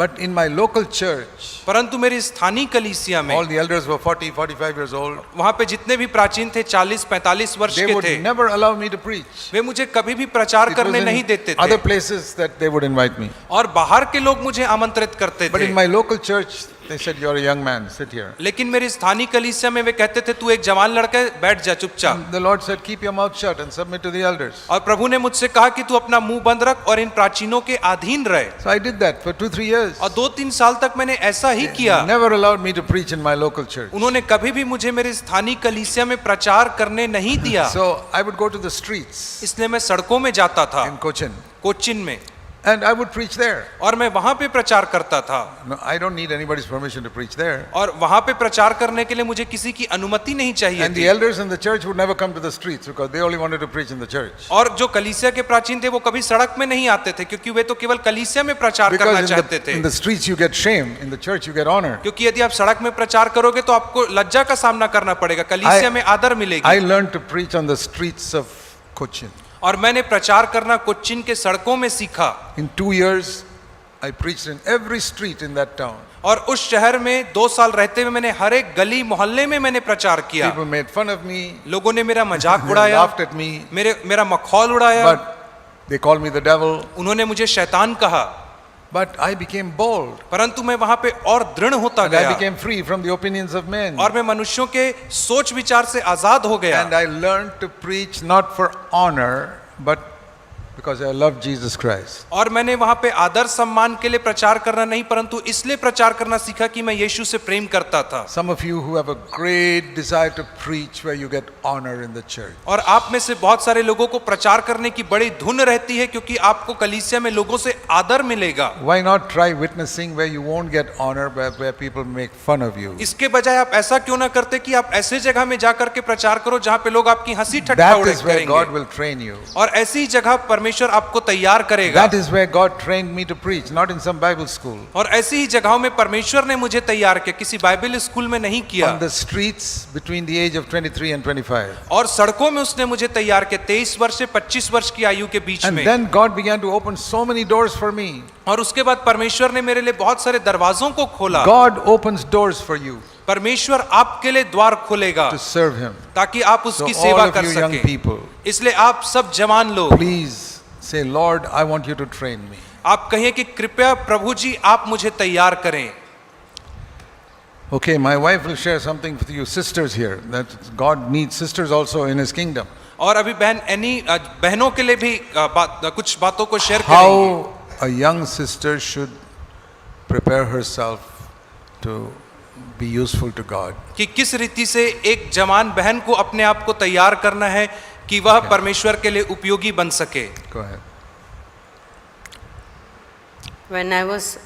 But in my local church, परंतु मेरी स्थानीय कलीसिया में all the elders were 40, 45 years old. वहां पे जितने भी प्राचीन थे 40-45 वर्ष They के would थे, never allow me to preach. वे मुझे कभी भी प्रचार It was करने in नहीं देते other थे। places that they would invite me. और बाहर के लोग मुझे आमंत्रित करते But थे। in my local church, they said, "You're a young man, sit here." लेकिन मेरी स्थानीय कलीसिया में वे कहते थे तू एक जवान लड़का है, बैठ जा चुपचाप। The Lord said, "Keep your mouth shut and submit to the elders." और प्रभु ने मुझसे कहा कि तू अपना मुंह बंद रख और इन प्राचीनों के अधीन रहे। So I did that for 2-3 years. और 2-3 साल तक मैंने ऐसा ही किया। Never allowed me to preach in my local church. उन्होंने कभी भी मुझे मेरी स्थानीय कलीसिया में प्रचार करने नहीं दिया। So I would go to the streets इसलिए मैं सड़कों में जाता था, in Cochin कोचिन में, and I would preach there. और मैं वहां पे प्रचार करता था। No, I don't need anybody's permission to preach there. और वहां पे प्रचार करने के लिए मुझे किसी की अनुमति नहीं चाहिए And the थी। elders in the church would never come to the streets because they only wanted to preach in the church. और जो कलीसिया के प्राचीन थे वो कभी सड़क में नहीं आते थे क्योंकि वे तो केवल कलीसिया में प्रचार करना Because चाहते थे। in the streets you get shame, in the church you get honor. क्योंकि यदि आप सड़क में प्रचार करोगे तो आपको लज्जा का सामना करना पड़ेगा, कलीसिया में आदर I मिलेगी। learned to preach on the streets of Cochin. और मैंने प्रचार करना कोच्चिन के सड़कों में सीखा। In 2 years, I preached in every street in that town. और उस शहर में 2 साल रहते हुए मैंने हर एक गली मोहल्ले में मैंने प्रचार किया। People made fun of me, लोगों ने मेरा मजाक they उड़ाया, laughed at me, मेरा मखौल उड़ाया, but they called me the devil. उन्होंने मुझे शैतान कहा। But I became bold. परंतु मैं वहां पे और दृढ़ होता And I गया became free from the opinions of men. और मैं मनुष्यों के सोच विचार से आजाद हो गया। And I learned to preach not for honor, but because I love Jesus Christ. और मैंने वहां पे आदर सम्मान के लिए प्रचार करना नहीं, परंतु इसलिए प्रचार करना सीखा कि मैं यीशु से प्रेम करता था। Some of you who have a great desire to preach where you get honor in the church. और आप में से बहुत सारे लोगों को प्रचार करने की बड़ी धुन रहती है, क्योंकि आपको कलीसिया में लोगों से आदर मिलेगा। Why not try witnessing where you won't get honor, where people make fun of you? इसके बजाय आप ऐसा क्यों ना करते कि आप ऐसे जगह में जाकर के प्रचार करो जहां पे लोग आपकी हंसी ठट्ठा That is where God करेंगे, will train you. और ऐसी जगह परमेश्वर आपको तैयार करेगा। That is where God trained me to preach, not in some Bible school. और ऐसी ही जगहों में परमेश्वर ने मुझे तैयार किया, किसी बाइबल स्कूल में नहीं किया। On the streets between the age of 23 and 25. और सड़कों में उसने मुझे तैयार किया 23 वर्ष से 25 वर्ष की आयु के बीच And में। then God began to open so many doors for me. और उसके बाद परमेश्वर ने मेरे लिए बहुत सारे दरवाजों को खोला। God opens doors for you परमेश्वर आपके लिए द्वार खोलेगा to serve Him. ताकि आप उसकी So all सेवा of कर you young सकें। people, इसलिए आप सब जवान लोग please say, Lord, I want you to train me. आप कहिए कि कृपया प्रभु जी आप मुझे तैयार करें। Okay, my wife will share something with you sisters here, that God needs sisters also in His kingdom. और अभी बहन एनी बहनों के लिए भी कुछ बातों को शेयर करेंगे। How a young sister should prepare herself to be useful to God. कि किस रीति से एक जवान बहन को अपने आप को तैयार करना है कि वह परमेश्वर के लिए उपयोगी बन सके। Go ahead. When I was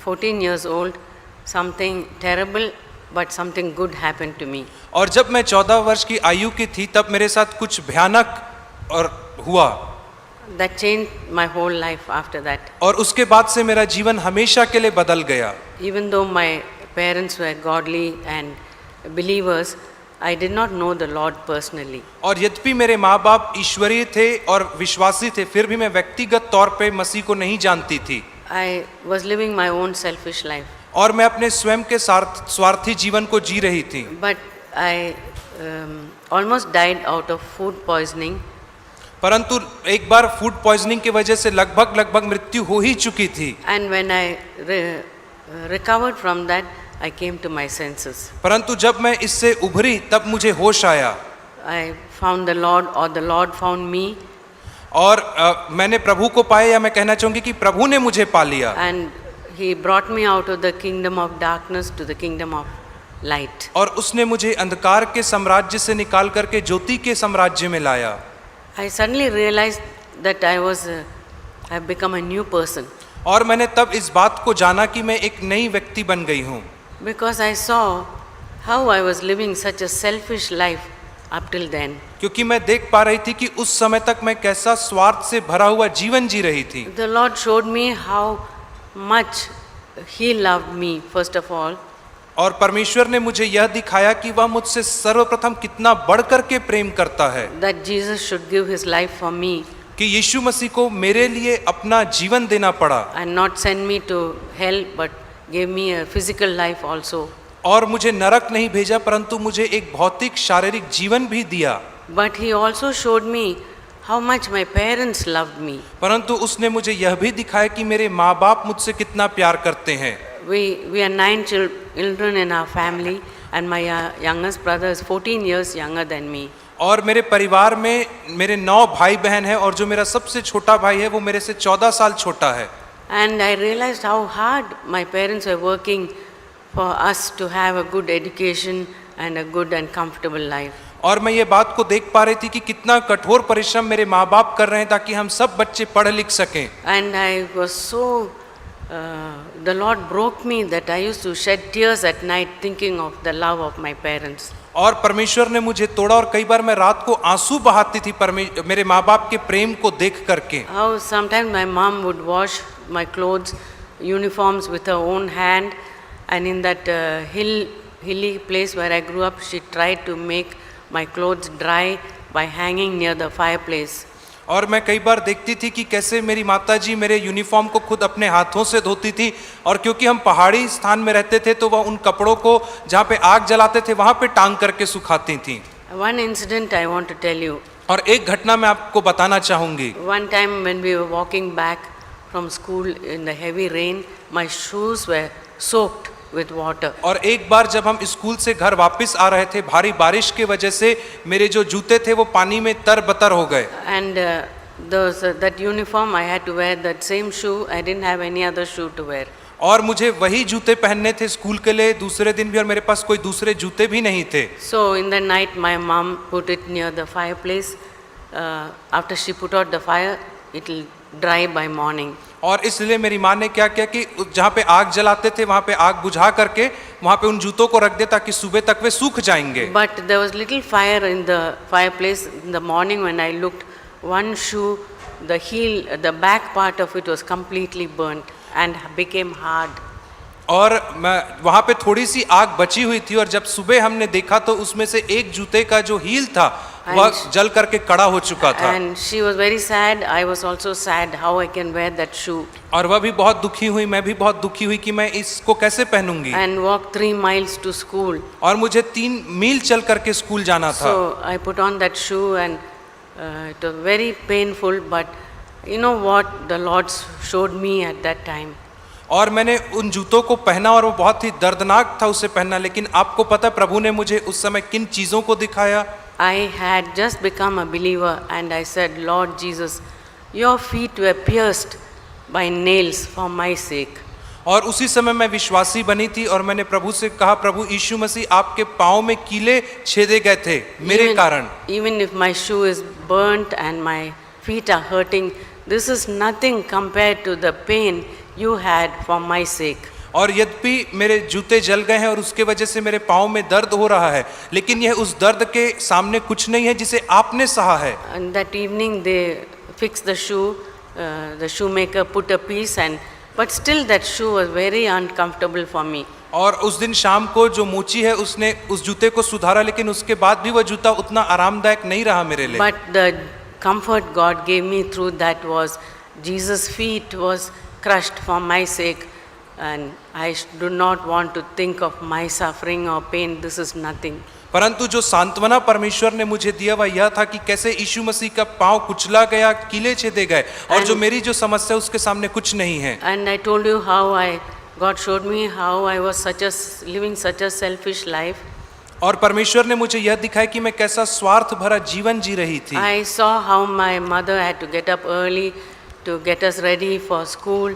14 years old, something terrible but something good happened to me. और जब मैं 14 वर्ष की आयु की थी तब मेरे साथ कुछ भयानक और हुआ, That changed my whole life after that. और उसके बाद से मेरा जीवन हमेशा के लिए बदल गया। Even though my parents were godly and believers, I did not know the Lord personally. और यद्यपि मेरे माँ बाप ईश्वरीय थे और विश्वासी थे, फिर भी मैं व्यक्तिगत तौर पे मसीह को नहीं जानती थी। I was living my own selfish life. और मैं अपने स्वयं के स्वार्थी जीवन को जी रही थी। But I almost died out of food poisoning. परंतु एक बार फूड पॉइजनिंग की वजह से लगभग मृत्यु हो ही चुकी थी। And when I recovered from that, I came to my senses. परंतु जब मैं इससे उभरी तब मुझे होश आया। I found the Lord, or the Lord found me. और मैंने प्रभु को पाया, या मैं कहना चाहूंगी कि प्रभु ने मुझे पा लिया। And He brought me out of the kingdom of darkness to the kingdom of light. और उसने मुझे अंधकार के साम्राज्य से निकाल करके ज्योति के साम्राज्य में लाया। I suddenly realized that I've become a new person, और मैंने तब इस बात को जाना कि मैं एक नई व्यक्ति बन गई हूँ, because I saw how I was living such a selfish life up till then. क्योंकि मैं देख पा रही थी कि उस समय तक मैं कैसा स्वार्थ से भरा हुआ जीवन जी रही थी। The Lord showed me how much He loved me, first of all, और परमेश्वर ने मुझे यह दिखाया कि वह मुझसे सर्वप्रथम कितना बढ़ कर के प्रेम करता है, that Jesus should give His life for me कि यीशु मसीह को मेरे लिए अपना जीवन देना पड़ा, and not send me to hell but gave me a physical life also. और मुझे नरक नहीं भेजा परंतु मुझे एक भौतिक शारीरिक जीवन भी दिया। But He also showed me how much my parents loved me. परंतु उसने मुझे यह भी दिखाया कि मेरे माँ बाप मुझसे कितना प्यार करते हैं। We are 9 children in our family, and my youngest brother is 14 years younger than me. और मेरे परिवार में मेरे 9 भाई बहन हैं, और जो मेरा सबसे छोटा भाई है वो मेरे से 14 साल छोटा है। And I realized how hard my parents were working for us to have a good education and a good and comfortable life. और मैं ये बात को देख पा रही थी कि कितना कठोर परिश्रम मेरे माँ बाप कर रहे हैं ताकि हम सब बच्चे पढ़ लिख सकें। And I was so, the Lord broke me that I used to shed tears at night thinking of the love of my parents. और परमेश्वर ने मुझे तोड़ा, और कई बार मैं रात को आंसू बहाती थी मेरे माँ बाप के प्रेम को देख करके। How sometimes my mom would wash my clothes, uniforms with her own hand, and in that hilly place where I grew up, she tried to make my clothes dry by hanging near the fireplace. और मैं कई बार देखती थी कि कैसे मेरी माताजी मेरे यूनिफॉर्म को खुद अपने हाथों से धोती थी, और क्योंकि हम पहाड़ी स्थान में रहते थे तो वह उन कपड़ों को जहाँ पे आग जलाते थे वहाँ पे टांग करके सुखाती थी। One incident I want to tell you. और एक घटना मैं आपको बताना चाहूँगी। One time when we were walking back from school in the heavy rain, my shoes were soaked with water. और एक बार जब हम स्कूल से घर वापस आ रहे थे, भारी बारिश की वजह से मेरे जो जूते थे वो पानी में तरबतर हो गए। And that uniform, I had to wear that same shoe. I didn't have any other shoe to wear. और मुझे वही जूते पहनने थे स्कूल के लिए दूसरे दिन भी, और मेरे पास कोई दूसरे जूते भी नहीं थे. So in the night, my mom put it near the fireplace. After she put out the fire, it will dry by morning. और इसलिए मेरी माँ ने क्या किया कि जहाँ पे आग जलाते थे वहाँ पे आग बुझा करके वहाँ पे उन जूतों को रख दे ताकि सुबह तक वे सूख जाएंगे. But there was little fire in the fireplace. In the morning when I looked, one shoe, the heel, the back part of it was completely burnt and became hard. और मैं वहाँ पे थोड़ी सी आग बची हुई थी, और जब सुबह हमने देखा तो उसमें से एक जूते का जो हील था वह जल करके कड़ा हो चुका था. And she was very sad. I was also sad how I can wear that shoe. और वह भी बहुत दुखी हुई, मैं भी बहुत दुखी हुई कि मैं इसको कैसे पहनूंगी. And walk 3 miles to school. और मुझे 3 मील चल करके स्कूल जाना था. So I put on that shoe and it was very painful. But you know what the Lord showed me at that time. और मैंने उन जूतों को पहना और वो बहुत ही दर्दनाक था उसे पहनना, लेकिन आपको पता प्रभु ने मुझे उस समय किन चीज़ों को दिखाया. I had just become a believer and I said, Lord Jesus, your feet were pierced by nails for my sake. और उसी समय मैं विश्वासी बनी थी और मैंने प्रभु से कहा, प्रभु यीशु मसीह आपके पाँव में कीले छेदे गए थे मेरे कारण. Even if my shoe is burnt and my feet are hurting, this is nothing compared to the pain you had for my sake. और यद्यपि मेरे जूते जल गए हैं और उसके वजह से मेरे पाँव में दर्द हो रहा है, लेकिन यह उस दर्द के सामने कुछ नहीं है जिसे आपने सहा है. And that evening they fixed the shoe. The shoemaker put a piece, but still that shoe was very uncomfortable for me. और उस दिन शाम को जो मोची है उसने उस जूते को सुधारा, लेकिन उसके बाद भी वह जूता उतना आरामदायक नहीं रहा मेरे लिए. But the comfort God gave me through that was Jesus' feet was crushed for my sake, and I do not want to think of my suffering or pain. This is nothing. परंतु जो सांत्वना परमेश्वर ने मुझे दिया वह यह था कि कैसे यीशु मसीह का पाँव कुचला गया, कीले छेदे गए, और जो मेरी जो समस्या उसके सामने कुछ नहीं है. And I told you how God showed me how I was living such a selfish life. और परमेश्वर ने मुझे यह दिखाया कि मैं कैसा स्वार्थ भरा जीवन जी रही थी. I saw how my mother had to get up early to get us ready for school,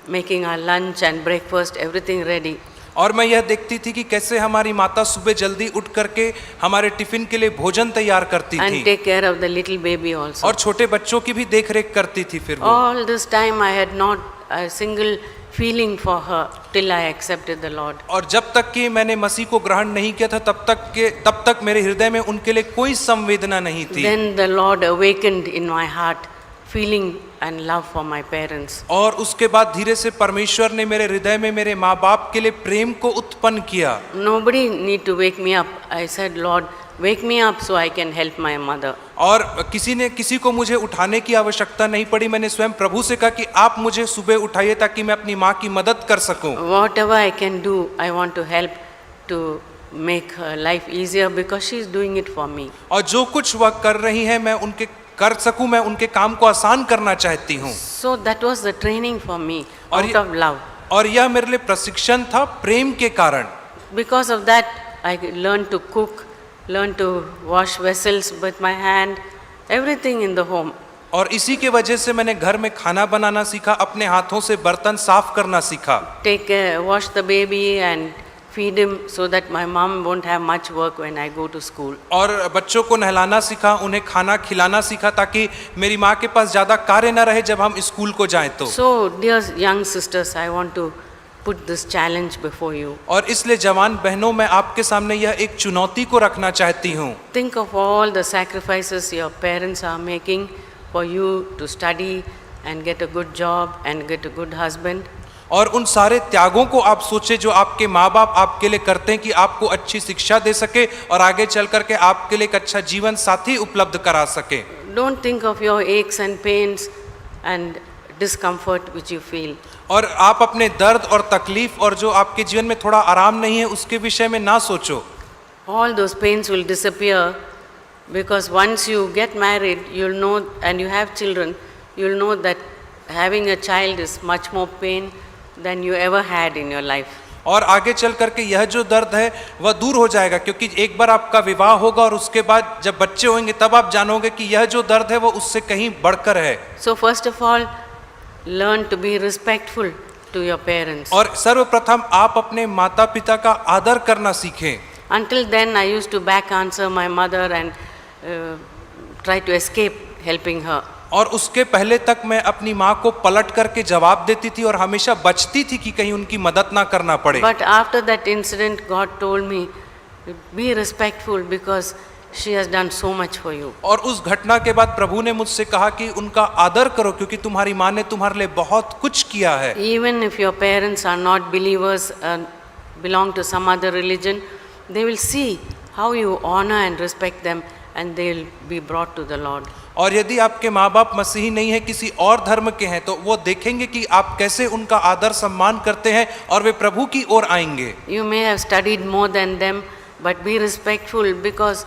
making our lunch and breakfast, everything ready. और मैं यह देखती थी कि कैसे हमारी माता सुबह जल्दी उठ करके हमारे टिफिन के लिए भोजन तैयार करती And थी, take care of the little baby also. और छोटे बच्चों की भी देखरेख करती थी. फिर वो All this time I had not a single feeling for her till I accepted the Lord. और जब तक कि मैंने मसीह को ग्रहण नहीं किया था तब तक मेरे हृदय में उनके लिए कोई संवेदना नहीं थी. Then the Lord awakened in my heart feeling and love for my parents. और उसके बाद धीरे से परमेश्वर ने मेरे हृदय में मेरे माँ बाप के लिए प्रेम को उत्पन्न किया. Nobody need to wake me up. I said, Lord, wake me up so I can help my mother. और किसी को मुझे उठाने की आवश्यकता नहीं पड़ी. मैंने स्वयं प्रभु से कहा कि आप मुझे सुबह उठाइए ताकि मैं अपनी माँ की मदद कर सकूं. Whatever I can do, I want to help to make her life easier because she is doing it for me. और जो कुछ वह कर रही है मैं उनके कर सकूं, मैं उनके काम को आसान करना चाहती हूं. So that was the training for me out of love. और यह मेरे लिए प्रशिक्षण था प्रेम के कारण. Because of that, I learned to cook, learned to wash vessels with my hand, everything in the home. और इसी के वजह से मैंने घर में खाना बनाना सीखा, अपने हाथों से बर्तन साफ करना सीखा. Wash the baby and feed him so that my mom won't have much work when I go to school. और बच्चों को नहलाना सीखा, उन्हें खाना खिलाना सीखा ताकि मेरी माँ के पास ज़्यादा कार्य न रहे जब हम स्कूल को जाएं तो. So dear young sisters, I want to put this challenge before you. और इसलिए जवान बहनों मैं आपके सामने यह एक चुनौती को रखना चाहती हूँ. Think of all the sacrifices your parents are making for you to study and get a good job and get a good husband. और उन सारे त्यागों को आप सोचें जो आपके माँ बाप आपके लिए करते हैं कि आपको अच्छी शिक्षा दे सके और आगे चल करके आपके लिए एक अच्छा जीवन साथी उपलब्ध करा सके. Don't think of your aches and pains and discomfort which you feel. और आप अपने दर्द और तकलीफ और जो आपके जीवन में थोड़ा आराम नहीं है उसके विषय में ना सोचो. All those pains will disappear because once you get married, you'll know, and you have children, you'll know that having a child is much more pain than you ever had in your life. और आगे चल करके यह जो दर्द है वह दूर हो जाएगा, क्योंकि एक बार आपका विवाह होगा और उसके बाद जब बच्चे होंगे तब आप जानोगे कि यह जो दर्द है वो उससे कहीं बढ़कर है। So first of all, learn to be respectful to your parents. और सर्वप्रथम आप अपने माता पिता का आदर करना सीखें। Until then, I used to back answer my mother and try to escape helping her. और उसके पहले तक मैं अपनी माँ को पलट करके जवाब देती थी और हमेशा बचती थी कि कहीं उनकी मदद ना करना पड़े। But after that incident, God told me, be respectful because she has done so much for you. और उस घटना के बाद प्रभु ने मुझसे कहा कि उनका आदर करो, क्योंकि तुम्हारी माँ ने तुम्हारे लिए बहुत कुछ किया है। Even if your parents are not believers, belong to some other religion, they will see how you honor and respect them and they will be brought to the Lord. और यदि आपके माँ बाप मसीही नहीं है, किसी और धर्म के हैं, तो वो देखेंगे कि आप कैसे उनका आदर सम्मान करते हैं और वे प्रभु की ओर आएंगे। You may have studied more than them, but be respectful because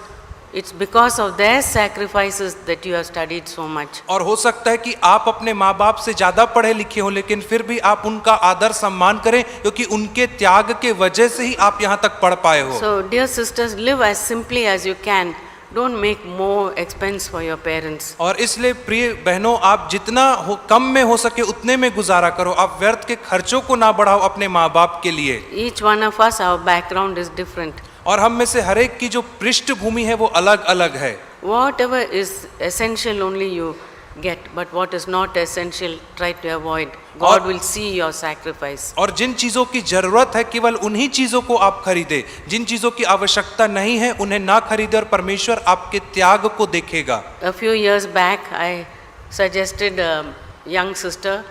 it's because of their sacrifices that you have studied so much. और हो सकता है कि आप अपने माँ बाप से ज़्यादा पढ़े लिखे हो, लेकिन फिर भी आप उनका आदर सम्मान करें, क्योंकि उनके त्याग के वजह से ही आप यहाँ तक पढ़ पाए हो। So dear sisters, live as simply as you can. Don't make more expense for your parents. और इसलिए प्रिय बहनों, आप जितना कम में हो सके उतने में गुजारा करो। आप व्यर्थ के खर्चों को ना बढ़ाओ अपने माँ बाप के लिए। Each one of us, our background is different. और हम में से हर एक की जो पृष्ठभूमि है वो अलग अलग है। Whatever is essential only you get, but what is not essential, try to avoid. God will see your sacrifice. और जिन चीज़ों की ज़रूरत है केवल उन्हीं चीज़ों को आप खरीदे, जिन चीज़ों की आवश्यकता नहीं है उन्हें ना खरीदे, और परमेश्वर आपके त्याग को देखेगा। A few years back, I suggested a young sister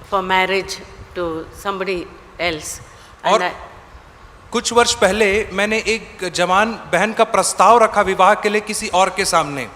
for marriage to somebody else. और कुछ वर्ष पहले मैंने एक जवान बहन का प्रस्ताव रखा विवाह के लिए किसी और के सामने।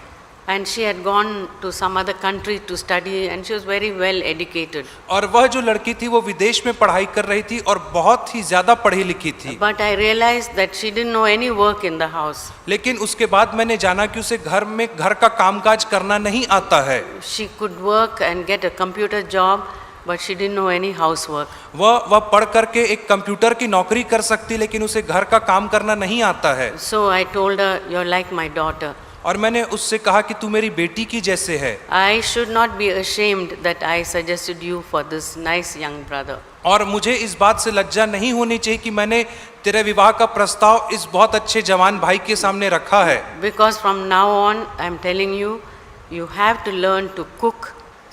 And she had gone to some other country to study and she was very well educated. और वह जो लड़की थी वो विदेश में पढ़ाई कर रही थी और बहुत ही ज़्यादा पढ़ी लिखी थी। But I realized that she didn't know any work in the house. लेकिन उसके बाद मैंने जाना कि उसे घर का कामकाज करना नहीं आता है। She could work and get a computer job, but she didn't know any housework. वह पढ़ करके एक कंप्यूटर की नौकरी कर सकती, लेकिन उसे घर का काम करना नहीं आता है। So I told her, "You're like my daughter." और मैंने उससे कहा कि तू मेरी बेटी की जैसे है। I should not be ashamed that I suggested you for this nice young brother. और मुझे इस बात से लज्जा नहीं होनी चाहिए कि मैंने तेरे विवाह का प्रस्ताव इस बहुत अच्छे जवान भाई के सामने रखा है। Because from now on, I'm telling you, you have to learn to cook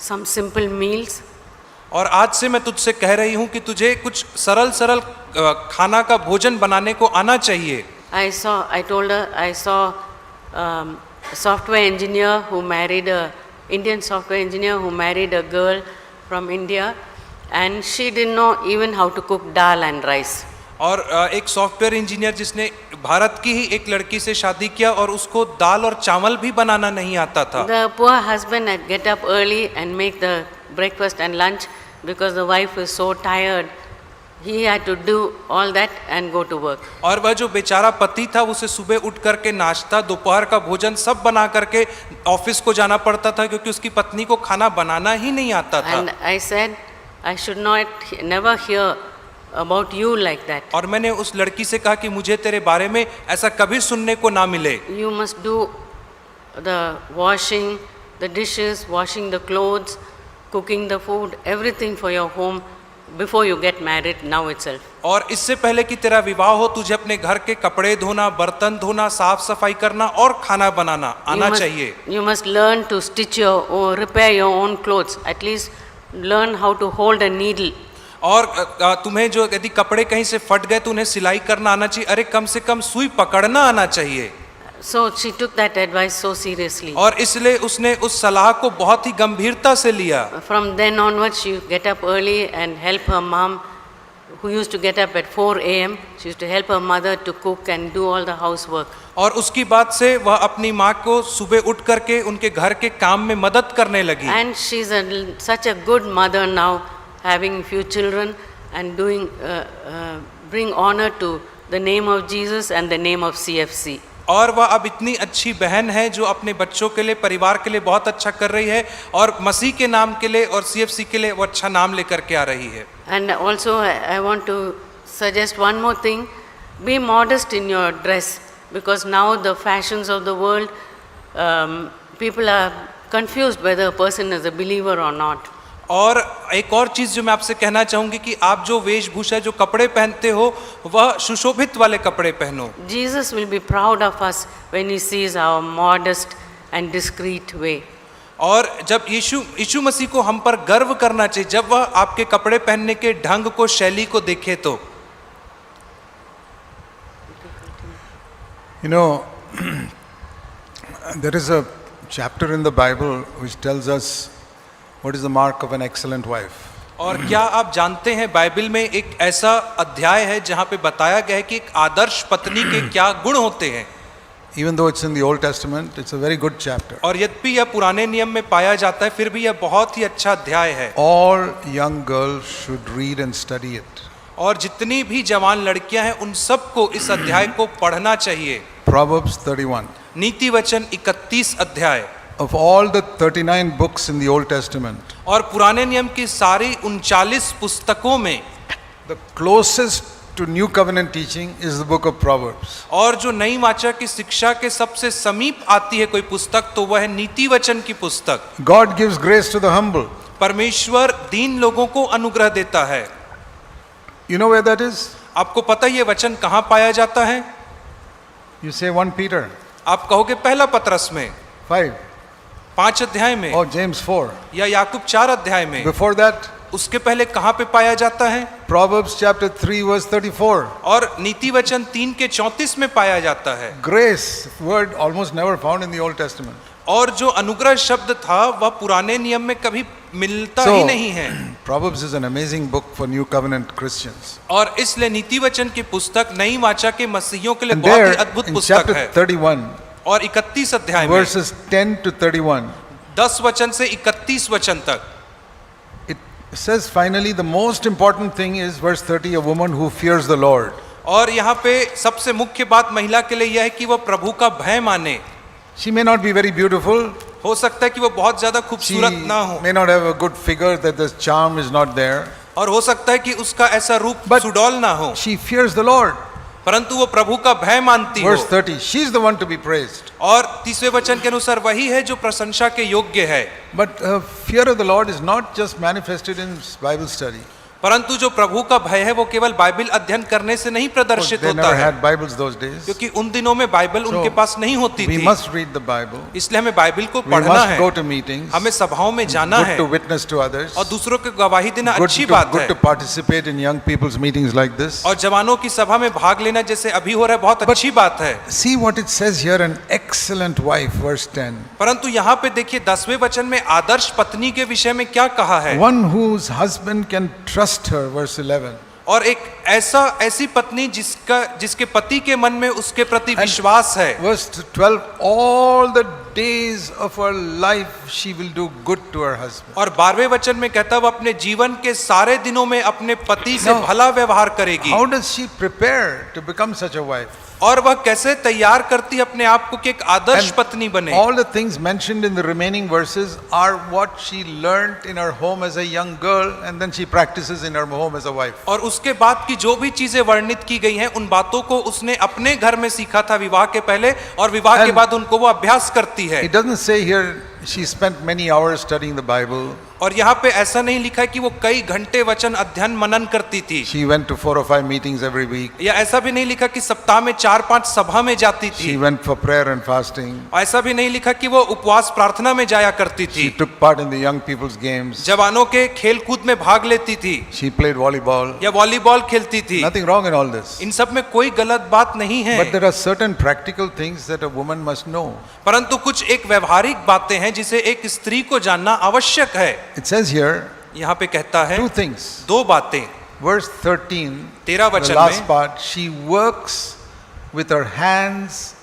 some simple meals. और आज से मैं तुझसे कह रही हूँ कि तुझे कुछ सरल खाना का भोजन बनाने को आना चाहिए। I told her, I saw a software engineer who married a Indian software engineer who married a girl from India, and she didn't know even how to cook dal and rice. और एक software engineer जिसने भारत की ही एक लड़की से शादी किया और उसको दाल और चावल भी बनाना नहीं आता था। The poor husband had get up early and make the breakfast and lunch because the wife was so tired. He had to do all that and go to work. और वह जो बेचारा पति था उसे सुबह उठ करके नाश्ता, दोपहर का भोजन सब बना करके ऑफिस को जाना पड़ता था, क्योंकि उसकी पत्नी को खाना बनाना ही नहीं आता था। And I said, I should never hear about you like that. और मैंने उस लड़की से कहा कि मुझे तेरे बारे में ऐसा कभी सुनने को ना मिले। You must do the washing, the dishes, washing the clothes, cooking the food, everything for your home before you get married now itself. और इससे पहले कि तेरा विवाह हो तुझे अपने घर के कपड़े धोना, बर्तन धोना, साफ सफाई करना और खाना बनाना आना चाहिए। You must learn to stitch or repair your own clothes. At least learn how to hold a needle. और तुम्हें जो यदि कपड़े कहीं से फट गए तो उन्हें सिलाई करना आना चाहिए। अरे कम से कम सुई पकड़ना आना चाहिए। So she took that advice so seriously. और इसलिए उसने उस सलाह को बहुत ही गंभीरता से लिया। From then onwards, she would get up early and help her mom, who used to get up at 4 a.m. She used to help her mother to cook and do all the housework. और उसकी बाद से वह अपनी माँ को सुबह उठ करके उनके घर के काम में मदद करने लगी। And she's such a good mother now, having few children and bring honor to the name of Jesus and the name of CFC. और वह अब इतनी अच्छी बहन है जो अपने बच्चों के लिए, परिवार के लिए बहुत अच्छा कर रही है, और मसीह के नाम के लिए और CFC के लिए वो अच्छा नाम लेकर के आ रही है। And also I want to suggest one more thing. Be modest in your dress, because now the fashions of the world, people are confused whether a person is a believer or not. और एक और चीज जो मैं आपसे कहना चाहूंगी कि आप जो वेशभूषा जो कपड़े पहनते हो वह सुशोभित वाले कपड़े पहनो. Jesus will be proud of us when he sees our modest and discreet way. और जब यीशु मसीह को हम पर गर्व करना चाहिए जब वह आपके कपड़े पहनने के ढंग को, शैली को देखे तो. You know, there is a chapter in the Bible which tells us what is the mark of an excellent wife. और क्या आप जानते हैं बाइबल में एक ऐसा अध्याय है जहाँ पे बताया गया है कि एक आदर्श पत्नी के क्या गुण होते हैं. Even though it's in the Old Testament, it's a very good chapter. और यद्यपि यह पुराने नियम में पाया जाता है फिर भी यह बहुत ही अच्छा अध्याय है. All young girls should read and study it. और जितनी भी जवान लड़कियां हैं उन सबको इस अध्याय को पढ़ना चाहिए. Proverbs 31. नीति वचन 31 अध्याय. Of all the 39 books in the Old Testament, और पुराने नियम की सारी 39 पुस्तकों में the closest to New Covenant teaching is the book of Proverbs. और जो नई वाचा की शिक्षा के सबसे समीप आती है कोई पुस्तक तो वह है नीति वचन की पुस्तक. God gives grace to the humble. परमेश्वर दीन लोगों को अनुग्रह देता है. You know where that is? आपको पता है ये वचन कहाँ पाया जाता है? You say 1 Peter आप कहोगे पहला पत्रस में 5 5 अध्याय में or James 4. या याकूब 4 अध्याय में. Before that, उसके पहले कहाँ पे पाया जाता है? Proverbs chapter 3 verse 34. और नीति वचन 3 के 34 में पाया जाता है. Grace word almost never found in the Old Testament. और जो अनुग्रह शब्द था वह पुराने नियम में कभी मिलता ही नहीं है. Proverbs is an amazing book for New Covenant Christians. और इसलिए नीति वचन की पुस्तक नई वाचा के मसीहियों के लिए And बहुत ही there अद्भुत in पुस्तक chapter है. 31 और 31 अध्याय में verses 10 to 31, 10 वचन से 31 वचन तक it says finally the most important thing is verse 30, a woman who fears the Lord. और यहाँ पे सबसे मुख्य बात महिला के लिए यह है कि वह प्रभु का भय माने. She may not be very beautiful. हो सकता है कि वो बहुत ज्यादा She खूबसूरत ना हो may not have a good figure, that the charm is not there. और हो सकता है कि उसका ऐसा रूप But सुडौल ना हो she fears the Lord. परंतु वो प्रभु का भय मानती हो. Verse 30, she's the one to be praised. और 30वें वचन के अनुसार वही है जो प्रशंसा के योग्य है. But fear of the Lord is not just manifested in Bible study. परंतु जो प्रभु का भय है वो केवल बाइबल अध्ययन करने से नहीं प्रदर्शित They होता never है. had Bibles those days. क्योंकि उन दिनों में बाइबल उनके पास नहीं होती We थी. must read the Bible. इसलिए हमें बाइबल को We पढ़ना must है. go to meetings. हमें सभाओं में जाना Good है to witness to others. और दूसरों को गवाही देना Good अच्छी बात to है. participate in young people's meetings like this. और जवानों की सभा में भाग लेना जैसे अभी हो रहा है बहुत अच्छी बात है. See what it says here, an excellent wife, verse 10. परंतु यहाँ पे देखिए 10वें वचन में आदर्श पत्नी के विषय में क्या कहा है. One whose husband can trust her, verse 11. और एक ऐसी पत्नी जिसके पति के मन में उसके प्रति विश्वास है. Verse 12, all the days of her life she will do good to her husband. और 12वें वचन में कहता है वो अपने जीवन के सारे दिनों में अपने पति से Now, भला व्यवहार करेगी. How does she prepare to become such a wife? और वह कैसे तैयार करती अपने आप को कि एक आदर्श पत्नी बने. All the things mentioned in the remaining verses are what she learned in her home as a young girl and then she practices in her home as a wife. और उसके बाद की जो भी चीजें वर्णित की गई हैं उन बातों को उसने अपने घर में सीखा था विवाह के पहले और विवाह के बाद उनको वो अभ्यास करती है. It doesn't say here she spent many hours studying the Bible. और यहाँ पे ऐसा नहीं लिखा है कि वो कई घंटे वचन अध्ययन मनन करती थी. She went to 4 or 5 meetings every week. या ऐसा भी नहीं लिखा कि सप्ताह में 4-5 सभा में जाती थी. She went for prayer and fasting. ऐसा भी नहीं लिखा कि वो उपवास प्रार्थना में जाया करती थी. She took part in the young people's games. जवानों के खेल कूद में भाग लेती थी. She played volleyball. या वॉलीबॉल खेलती थी. Nothing wrong in all this. इन सब में कोई गलत बात नहीं है. But there are certain practical things that a woman must know. परंतु कुछ एक व्यवहारिक बातें हैं जिसे एक स्त्री को जानना आवश्यक है. It says here यहाँ पे कहता है 2 things. 2 बातें. Verse 13, 13 the वचन last में part, she works with her hands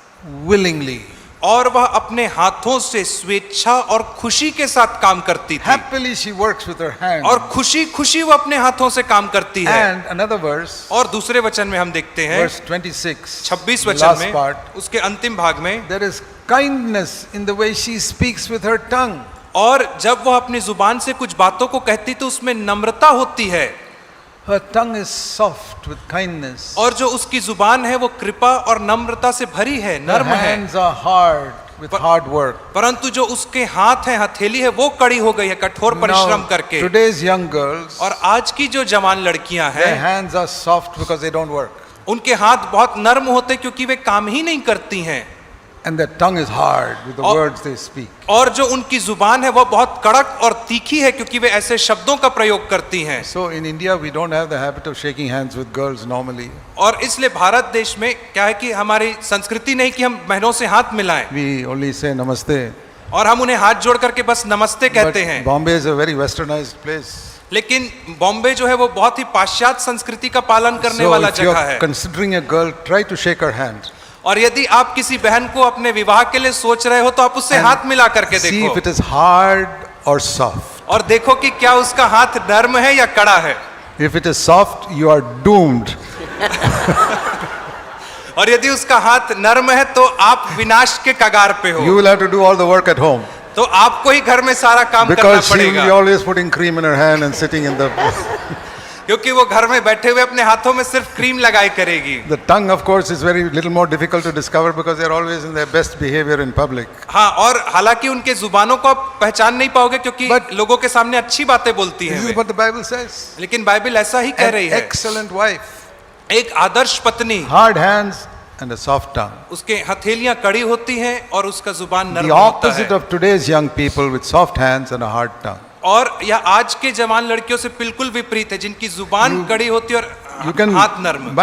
willingly. और वह अपने हाथों से स्वेच्छा और खुशी के साथ काम करती थी. Happily she works with her hands. और खुशी खुशी वो अपने हाथों से काम करती है. And another verse, और दूसरे वचन में हम देखते हैं verse 26, 26 the वचन last में part, उसके अंतिम भाग में there is kindness in the way she speaks with her tongue. और जब वह अपनी जुबान से कुछ बातों को कहती तो उसमें नम्रता होती है. Her tongue is soft with kindness. और जो उसकी जुबान है वो कृपा और नम्रता से भरी है, Her नर्म है। hands are hard with hard work. परंतु जो उसके हाथ है, हथेली है, वो कड़ी हो गई है कठोर परिश्रम Now, करके। today's young girls, और आज की जो जवान लड़कियां their हैं, hands are soft because they don't work. उनके हाथ बहुत नर्म होते क्योंकि वे काम ही नहीं करती हैं। And their tongue is hard with the और- words they speak. और जो उनकी जुबान है वो बहुत कड़क और तीखी है क्योंकि वे ऐसे शब्दों का प्रयोग करती हैं। So in India, we don't have the habit of shaking hands with girls normally. और इसलिए भारत देश में क्या है कि हमारी संस्कृति नहीं कि हम बहनों से हाथ मिलाएं, We only say namaste. और हम उन्हें हाथ जोड़ करके बस नमस्ते कहते But हैं। Bombay is a very westernized place. लेकिन बॉम्बे जो है वो बहुत ही पाश्चात्य संस्कृति का पालन करने So वाला if जगह you're है। considering a girl, try to shake her hand. और यदि आप किसी बहन को अपने विवाह के लिए सोच रहे हो तो आप उससे And हाथ मिला करके See if देखो it is hard or soft. और देखो कि क्या उसका हाथ नर्म है या कड़ा है। If it is soft, you are doomed. और यदि उसका हाथ नर्म है तो आप विनाश के कगार पे You हो, will have to do all the work at home. तो आपको ही घर में सारा काम करना Because she will पड़ेगा, be always putting cream in her hand and sitting in the... क्योंकि वो घर में बैठे हुए अपने हाथों में सिर्फ क्रीम लगाई करेगी। The tongue, of course, is very little more difficult to discover because they're always in their best behavior in public. हाँ, और हालांकि उनके जुबानों को आप पहचान नहीं पाओगे क्योंकि But- लोगों के सामने अच्छी बातें बोलती This हैं is way. what the Bible says. लेकिन बाइबल ऐसा ही कह An रही है, excellent wife, एक आदर्श पत्नी, hard hands and a soft tongue. उसके हथेलियां कड़ी होती हैं और उसका जुबान The नर्म होता opposite है। of today's young people with soft hands and a hard tongue. और यह आज के जवान लड़कियों से बिल्कुल विपरीत है, जिनकी जुबान कड़ी होती है You और can, हाथ नर्म।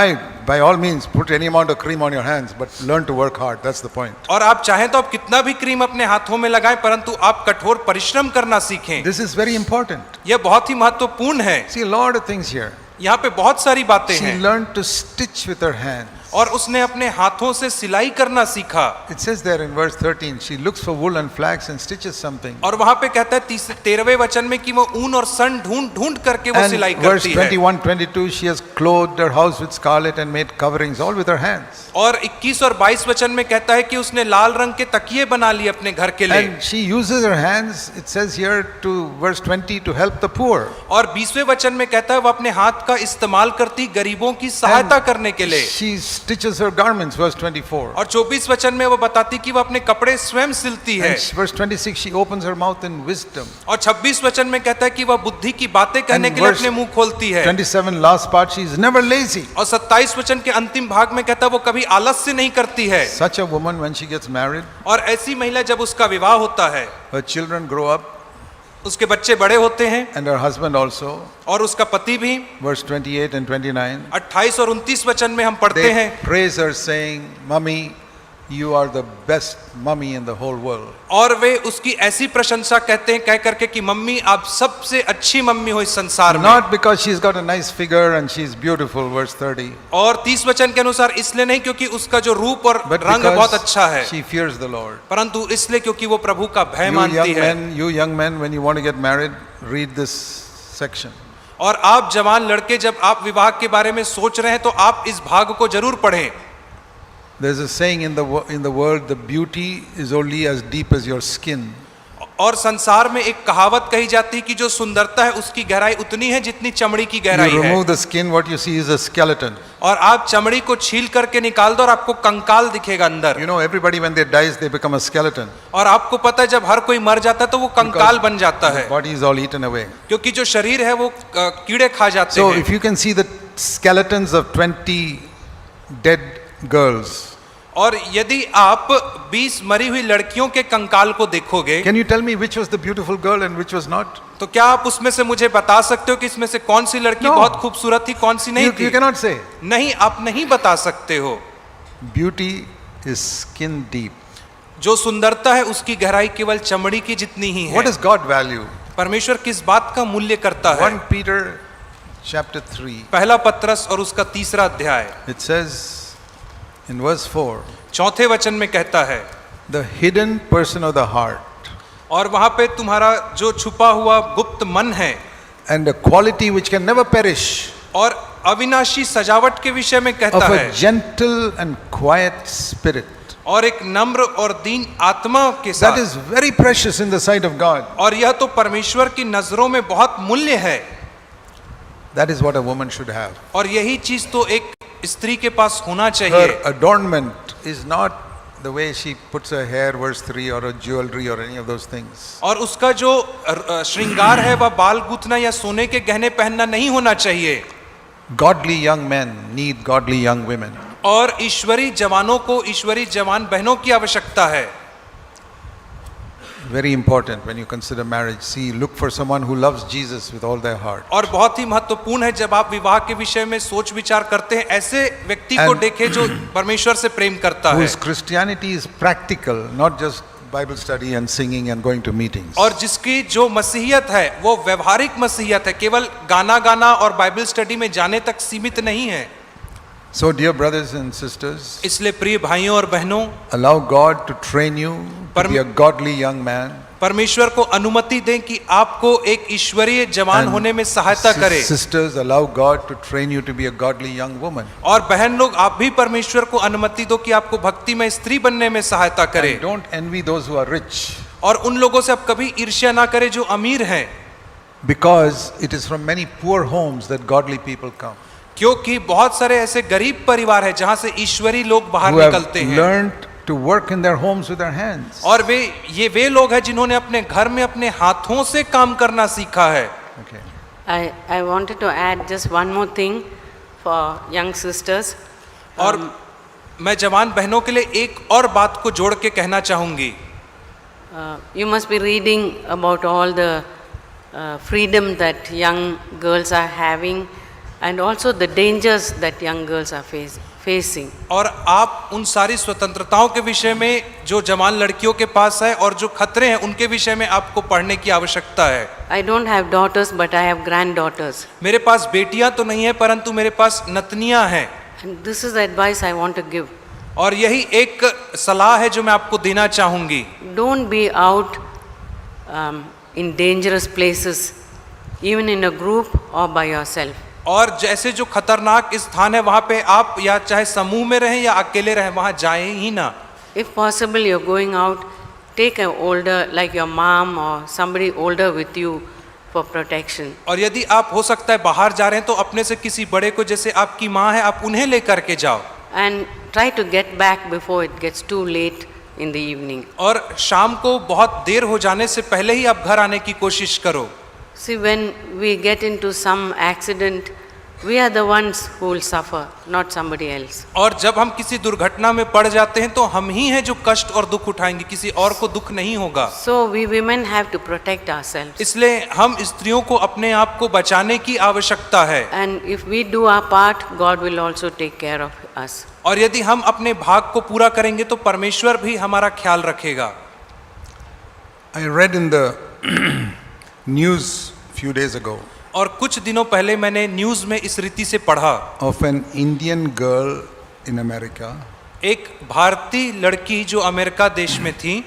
by all means, put any amount of cream on your hands, but learn to work hard. That's the point. और आप चाहें तो आप कितना भी क्रीम अपने हाथों में लगाएं, परंतु आप कठोर परिश्रम करना सीखें। This is very important. यह बहुत ही महत्वपूर्ण है। See, a lot of things here. यहाँ पे बहुत सारी बातें She हैं learned to stitch with her hands. और उसने अपने हाथों से सिलाई करना सीखा। It says there in verse 13, she looks for wool and flax and stitches something. और वहां पे कहता है 13वें वचन में कि वो ऊन और सन ढूंढ ढूंढ करके वो And सिलाई verse करती है। 21, 22, she has clothed her house with scarlet and made coverings, all with her hands. और 21 और 22 वचन में कहता है कि उसने लाल रंग के तकिए बना लिए अपने घर के लिए। And she uses her hands, it says here to verse 20, to help the poor. और 20वें वचन में कहता है वो अपने हाथ का इस्तेमाल करती गरीबों की सहायता करने के लिए। She stitches her garments, verse 24. और 24 वचन में वो बताती कि वो अपने कपड़े स्वयं सिलती है। And verse 26, she opens her mouth in wisdom. और 26 वचन में कहता है कि वह बुद्धि की बातें कहने And के लिए verse अपने मुंह खोलती है। 27, last part, she is never lazy. और 27 वचन के अंतिम भाग में कहता है वो कभी आलस्य नहीं करती है। Such a woman, when she gets married, और ऐसी महिला जब उसका विवाह होता है, her children grow up, उसके बच्चे बड़े होते हैं and her husband also. और उसका पति भी। Verse 28 and 29. 28 और 29 वचन में हम पढ़ते They हैं praise her, saying, Mummy, you are the best mummy in the whole world. और वे उसकी ऐसी प्रशंसा कहते हैं कह करके कि मम्मी आप सबसे अच्छी मम्मी हो इस संसार में। Not because she's got a nice figure and she's beautiful, verse 30, और 30 वचन के अनुसार इसलिए नहीं क्योंकि उसका जो रूप और but रंग बहुत अच्छा because है, she fears the Lord. परंतु इसलिए क्योंकि वो प्रभु का भय मानती है। You young men, when you want to get married, read this section. और आप जवान लड़के जब आप विवाह के बारे में सोच रहे हैं तो आप इस भाग को जरूर पढ़ें। There's a saying in the world, the beauty is only as deep as your skin. और संसार में एक कहावत कही जाती है कि जो सुंदरता है उसकी गहराई उतनी है जितनी चमड़ी की गहराई You है। remove the skin, what you see is a skeleton. और आप चमड़ी को छील करके निकाल दो और आपको कंकाल दिखेगा अंदर। You know, everybody when they dies, they become a skeleton. और आपको पता है जब हर कोई मर जाता है तो वो कंकाल बन जाता The है, body is all eaten away. क्योंकि जो शरीर है वो कीड़े खा जाते So हैं। if you can see the skeletons of 20 dead girls, और यदि आप 20 मरी हुई लड़कियों के कंकाल को देखोगे can you tell me which was the beautiful girl and which was not? तो क्या आप उसमें से मुझे बता सकते हो कि इसमें से कौन सी लड़की No. बहुत खूबसूरत थी, कौन सी नहीं You थी? cannot say. नहीं, आप नहीं बता सकते हो। Beauty is skin deep. जो सुंदरता है उसकी गहराई केवल चमड़ी की जितनी ही है। What does God value? परमेश्वर किस बात का मूल्य करता है? 1 Peter chapter 3. पहला पत्रस और उसका 3रा अध्याय It says in verse 4, 4थे वचन में कहता है, the hidden person of the heart और वहां पे तुम्हारा जो छुपा हुआ गुप्त मन है and a quality which can never perish और अविनाशी सजावट के विषय में कहता of है, a gentle and quiet spirit. और एक नम्र और दीन आत्मा के That साथ। is very precious in the sight of God. और यह तो परमेश्वर की नजरों में बहुत मूल्य है। That is what a woman should have. और यही चीज तो एक स्त्री के पास होना चाहिए. Her adornment is not the way she puts her hair, verse 3, or her jewelry or any of those things. और उसका जो श्रृंगार है वह बाल गूंथना या सोने के गहने पहनना नहीं होना चाहिए. Godly young men need godly young women. और ईश्वरी जवानों को ईश्वरी जवान बहनों की आवश्यकता है. Very important when you consider marriage. See, look for someone who loves Jesus with all their heart. और बहुत ही महत्वपूर्ण है जब आप विवाह के विषय में सोच विचार करते हैं, ऐसे व्यक्ति को And देखें जो परमेश्वर से प्रेम करता है Whose Christianity is practical, not just Bible study and singing and going to meetings. और जिसकी जो मसीहियत है वो व्यवहारिक मसीहियत है, केवल गाना गाना और बाइबल स्टडी में जाने तक सीमित नहीं है. So, dear brothers and sisters, इसलिए प्रिय भाइयों और बहनों, allow God to train you to be a godly young man. परमेश्वर को अनुमति दें कि आपको एक ईश्वरीय जवान होने में सहायता करे. Sisters, allow God to train you to be a godly young woman. और बहन लोग आप भी परमेश्वर को अनुमति दो कि आपको भक्ति में स्त्री बनने में सहायता करे. And don't envy those who are rich, और उन लोगों से आप कभी ईर्ष्या ना करें जो अमीर हैं, because it is from many poor homes that godly people come, क्योंकि बहुत सारे ऐसे गरीब परिवार हैं जहां से ईश्वरी लोग बाहर who have निकलते हैं. learned to work in their homes with their hands. और वे लोग हैं जिन्होंने अपने घर में अपने हाथों से काम करना सीखा है. Okay. I wanted to add just one more thing for young sisters. और मैं जवान बहनों के लिए एक और बात को जोड़ के कहना चाहूंगी. You must be reading about all the freedom that young girls are having and also the dangers that young girls are facing. और आप उन सारी स्वतंत्रताओं के विषय में जो जवान लड़कियों के पास है और जो खतरे हैं उनके विषय में आपको पढ़ने की आवश्यकता है. I don't have daughters but I have granddaughters. मेरे पास बेटियां तो नहीं है परंतु मेरे पास नतनियां हैं. And this is the advice I want to give. और यही एक सलाह है जो मैं आपको देना चाहूंगी. Don't be out in dangerous places, even in a group or by yourself. और जैसे जो खतरनाक स्थान है वहाँ पे आप या चाहे समूह में रहें या अकेले रहें वहाँ जाएं ही ना. If possible, you're going out, take an older, like your mom or somebody older with you for protection. और यदि आप हो सकता है बाहर जा रहे हैं तो अपने से किसी बड़े को, जैसे आपकी माँ है, आप उन्हें लेकर के जाओ. And try to get back before it gets too late in the evening. और शाम को बहुत देर हो जाने से पहले ही आप घर आने की कोशिश करो. See, when we get into some accident, we are the ones who will suffer, not somebody else. और जब हम किसी दुर्घटना में पड़ जाते हैं तो हम ही हैं जो कष्ट और दुख उठाएंगे, किसी और को दुख नहीं होगा. So we women have to protect ourselves. इसलिए हम स्त्रियों को अपने आप को बचाने की आवश्यकता है. And if we do our part, God will also take care of us. और यदि हम अपने भाग को पूरा करेंगे तो परमेश्वर भी हमारा ख्याल रखेगा. I read in the news few days ago और कुछ दिनों पहले मैंने न्यूज़ में इस रीति से पढ़ा of an Indian girl in America एक भारतीय लड़की जो अमेरिका देश में थी,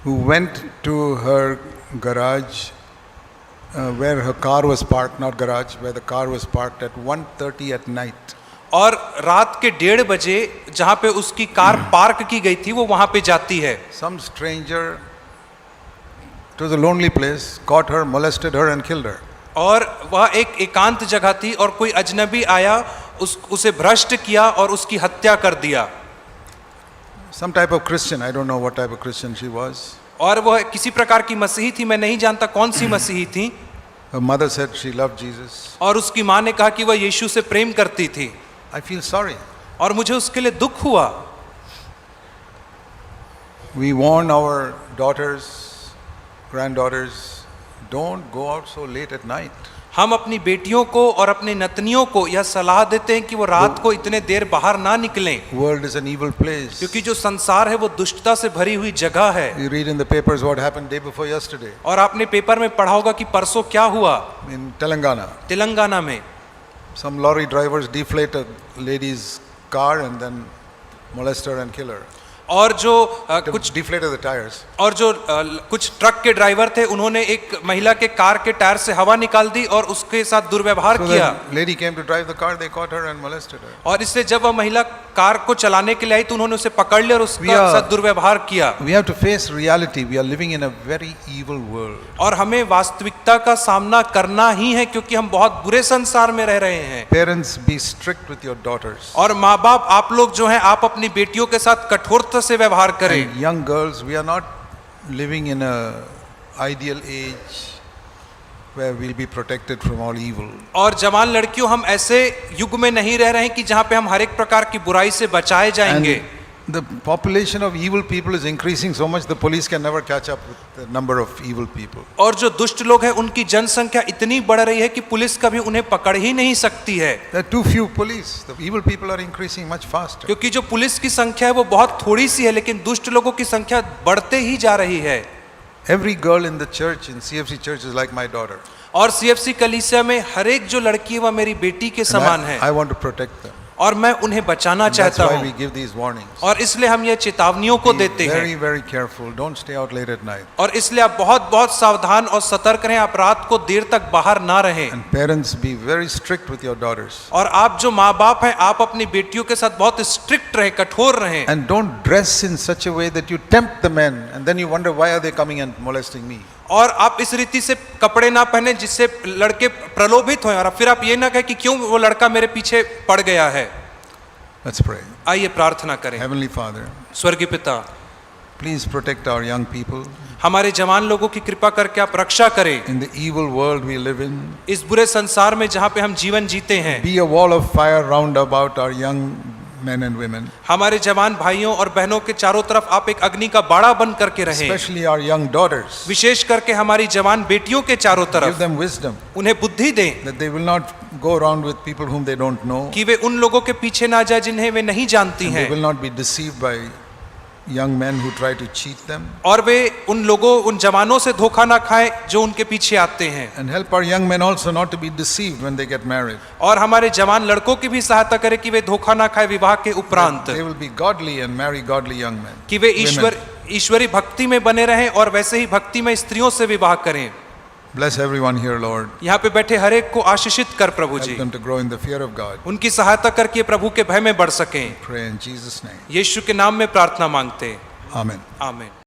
who went to her garage where her car was parked, not garage, where the car was parked at 1:30 at night. और रात के 1:30 बजे जहाँ पे उसकी कार पार्क की गई थी वो वहाँ पे जाती है. Some stranger, it was a lonely place, caught her, molested her and killed her. और वह एक एकांत जगह थी और कोई अजनबी आया, उसे भ्रष्ट किया और उसकी हत्या कर दिया. Some type of Christian, I don't know what type of Christian she was. और वह किसी प्रकार की मसीही थी, मैं नहीं जानता कौन सी मसीही थी. Her mother said she loved Jesus. और उसकी माँ ने कहा कि वह यीशु से प्रेम करती थी. I feel sorry. और मुझे उसके लिए दुख हुआ. We warn our daughters, granddaughters, don't go out so late at night. हम अपनी बेटियों को और अपनी नतनियों को यह सलाह देते हैं कि वो रात को इतने देर बाहर ना निकलें, World is an evil place. क्योंकि जो संसार है वो दुष्टता से भरी हुई जगह है. You read in the papers what happened day before yesterday और आपने पेपर में पढ़ा होगा कि परसों क्या हुआ in Telangana. तेलंगाना में. Some lorry drivers deflate a lady's car and then molest her and kill her. और जो कुछ deflated the tires. और जो कुछ ट्रक के ड्राइवर थे उन्होंने एक महिला के कार के टायर से हवा निकाल दी और उसके साथ दुर्व्यवहार So किया। the lady came to drive the car, they caught her and molested her. और इससे जब वह महिला कार को चलाने के लिए आई तो उन्होंने उसे पकड़ लिया और उसके We are- साथ दुर्व्यवहार किया। We have to face reality. We are living in a very evil world. और हमें वास्तविकता का सामना करना ही है क्योंकि हम बहुत बुरे संसार में रह रहे हैं। Parents, be strict with your daughters. और माँ बाप आप लोग जो हैं आप अपनी बेटियों के साथ कठोरता से व्यवहार करें। And young girls, we are not living in a ideal age where we'll be protected from all evil. और जवान लड़कियों हम ऐसे युग में नहीं रह रहे हैं कि जहाँ पे हम हर एक प्रकार की बुराई से बचाए जाएंगे। And the population of evil people is increasing so much the police can never catch up with the number of evil people. और जो दुष्ट लोग हैं उनकी जनसंख्या इतनी बढ़ रही है कि पुलिस कभी उन्हें पकड़ ही नहीं सकती है। There are too few police. The evil people are increasing much faster. क्योंकि जो पुलिस की संख्या है वो बहुत थोड़ी सी है लेकिन दुष्ट लोगों की संख्या बढ़ते ही जा रही है। Every girl in the church, in CFC church, is like my daughter. और सीएफसी कलीसिया में हर एक जो लड़की है वह मेरी बेटी के And समान है I want to protect them. और मैं उन्हें बचाना And that's चाहता why हूँ we give these warnings. और इसलिए हम ये चेतावनियों को Be देते हैं। very, very careful. Don't stay out late at night. और इसलिए आप बहुत बहुत सावधान और सतर्क रहें, आप रात को देर तक बाहर ना रहें। And parents, be very strict with your daughters. और आप जो माँ बाप हैं आप अपनी बेटियों के साथ बहुत स्ट्रिक्ट रहें, कठोर रहें। And don't dress in such a way that you tempt the men and then you wonder why are they coming and molesting me. और आप इस रीति से कपड़े ना पहने जिससे लड़के प्रलोभित हों और फिर आप ये ना कहें कि क्यों वो लड़का मेरे पीछे पड़ गया है। Let's pray. आइए प्रार्थना करें। Heavenly Father, स्वर्गीय पिता, please protect our young people हमारे जवान लोगों की कृपा करके आप रक्षा करें in the evil world we live in. इस बुरे संसार में जहाँ पे हम जीवन जीते हैं। Be a wall of fire round about our young men and women, हमारे जवान भाइयों और बहनों के चारों तरफ आप एक अग्नि का बाड़ा बन करके रहें। especially our young daughters. विशेष करके हमारी जवान बेटियों के चारों Give तरफ them wisdom उन्हें बुद्धि दें that they will not go around with people whom they don't know. कि वे उन लोगों के पीछे ना जाए जिन्हें वे नहीं जानती And they हैं will not be deceived by young men who try to cheat them. और वे उन जवानों से धोखा ना खाएं जो उनके पीछे आते हैं। And help our young men also not to be deceived when they get married. और हमारे जवान लड़कों की भी सहायता करें कि वे धोखा ना खाए विवाह के उपरांत, They will be godly and marry godly young men. कि वे women. ईश्वरी भक्ति में बने रहें और वैसे ही भक्ति में स्त्रियों से विवाह करें। Bless everyone here, Lord. यहाँ पे बैठे हर एक को आशीषित कर प्रभु जी, Help them to grow in the fear of God. उनकी सहायता करके प्रभु के भय में बढ़ सकें। Pray in Jesus' name. यीशु के नाम में प्रार्थना मांगते हैं। Amen. आमीन।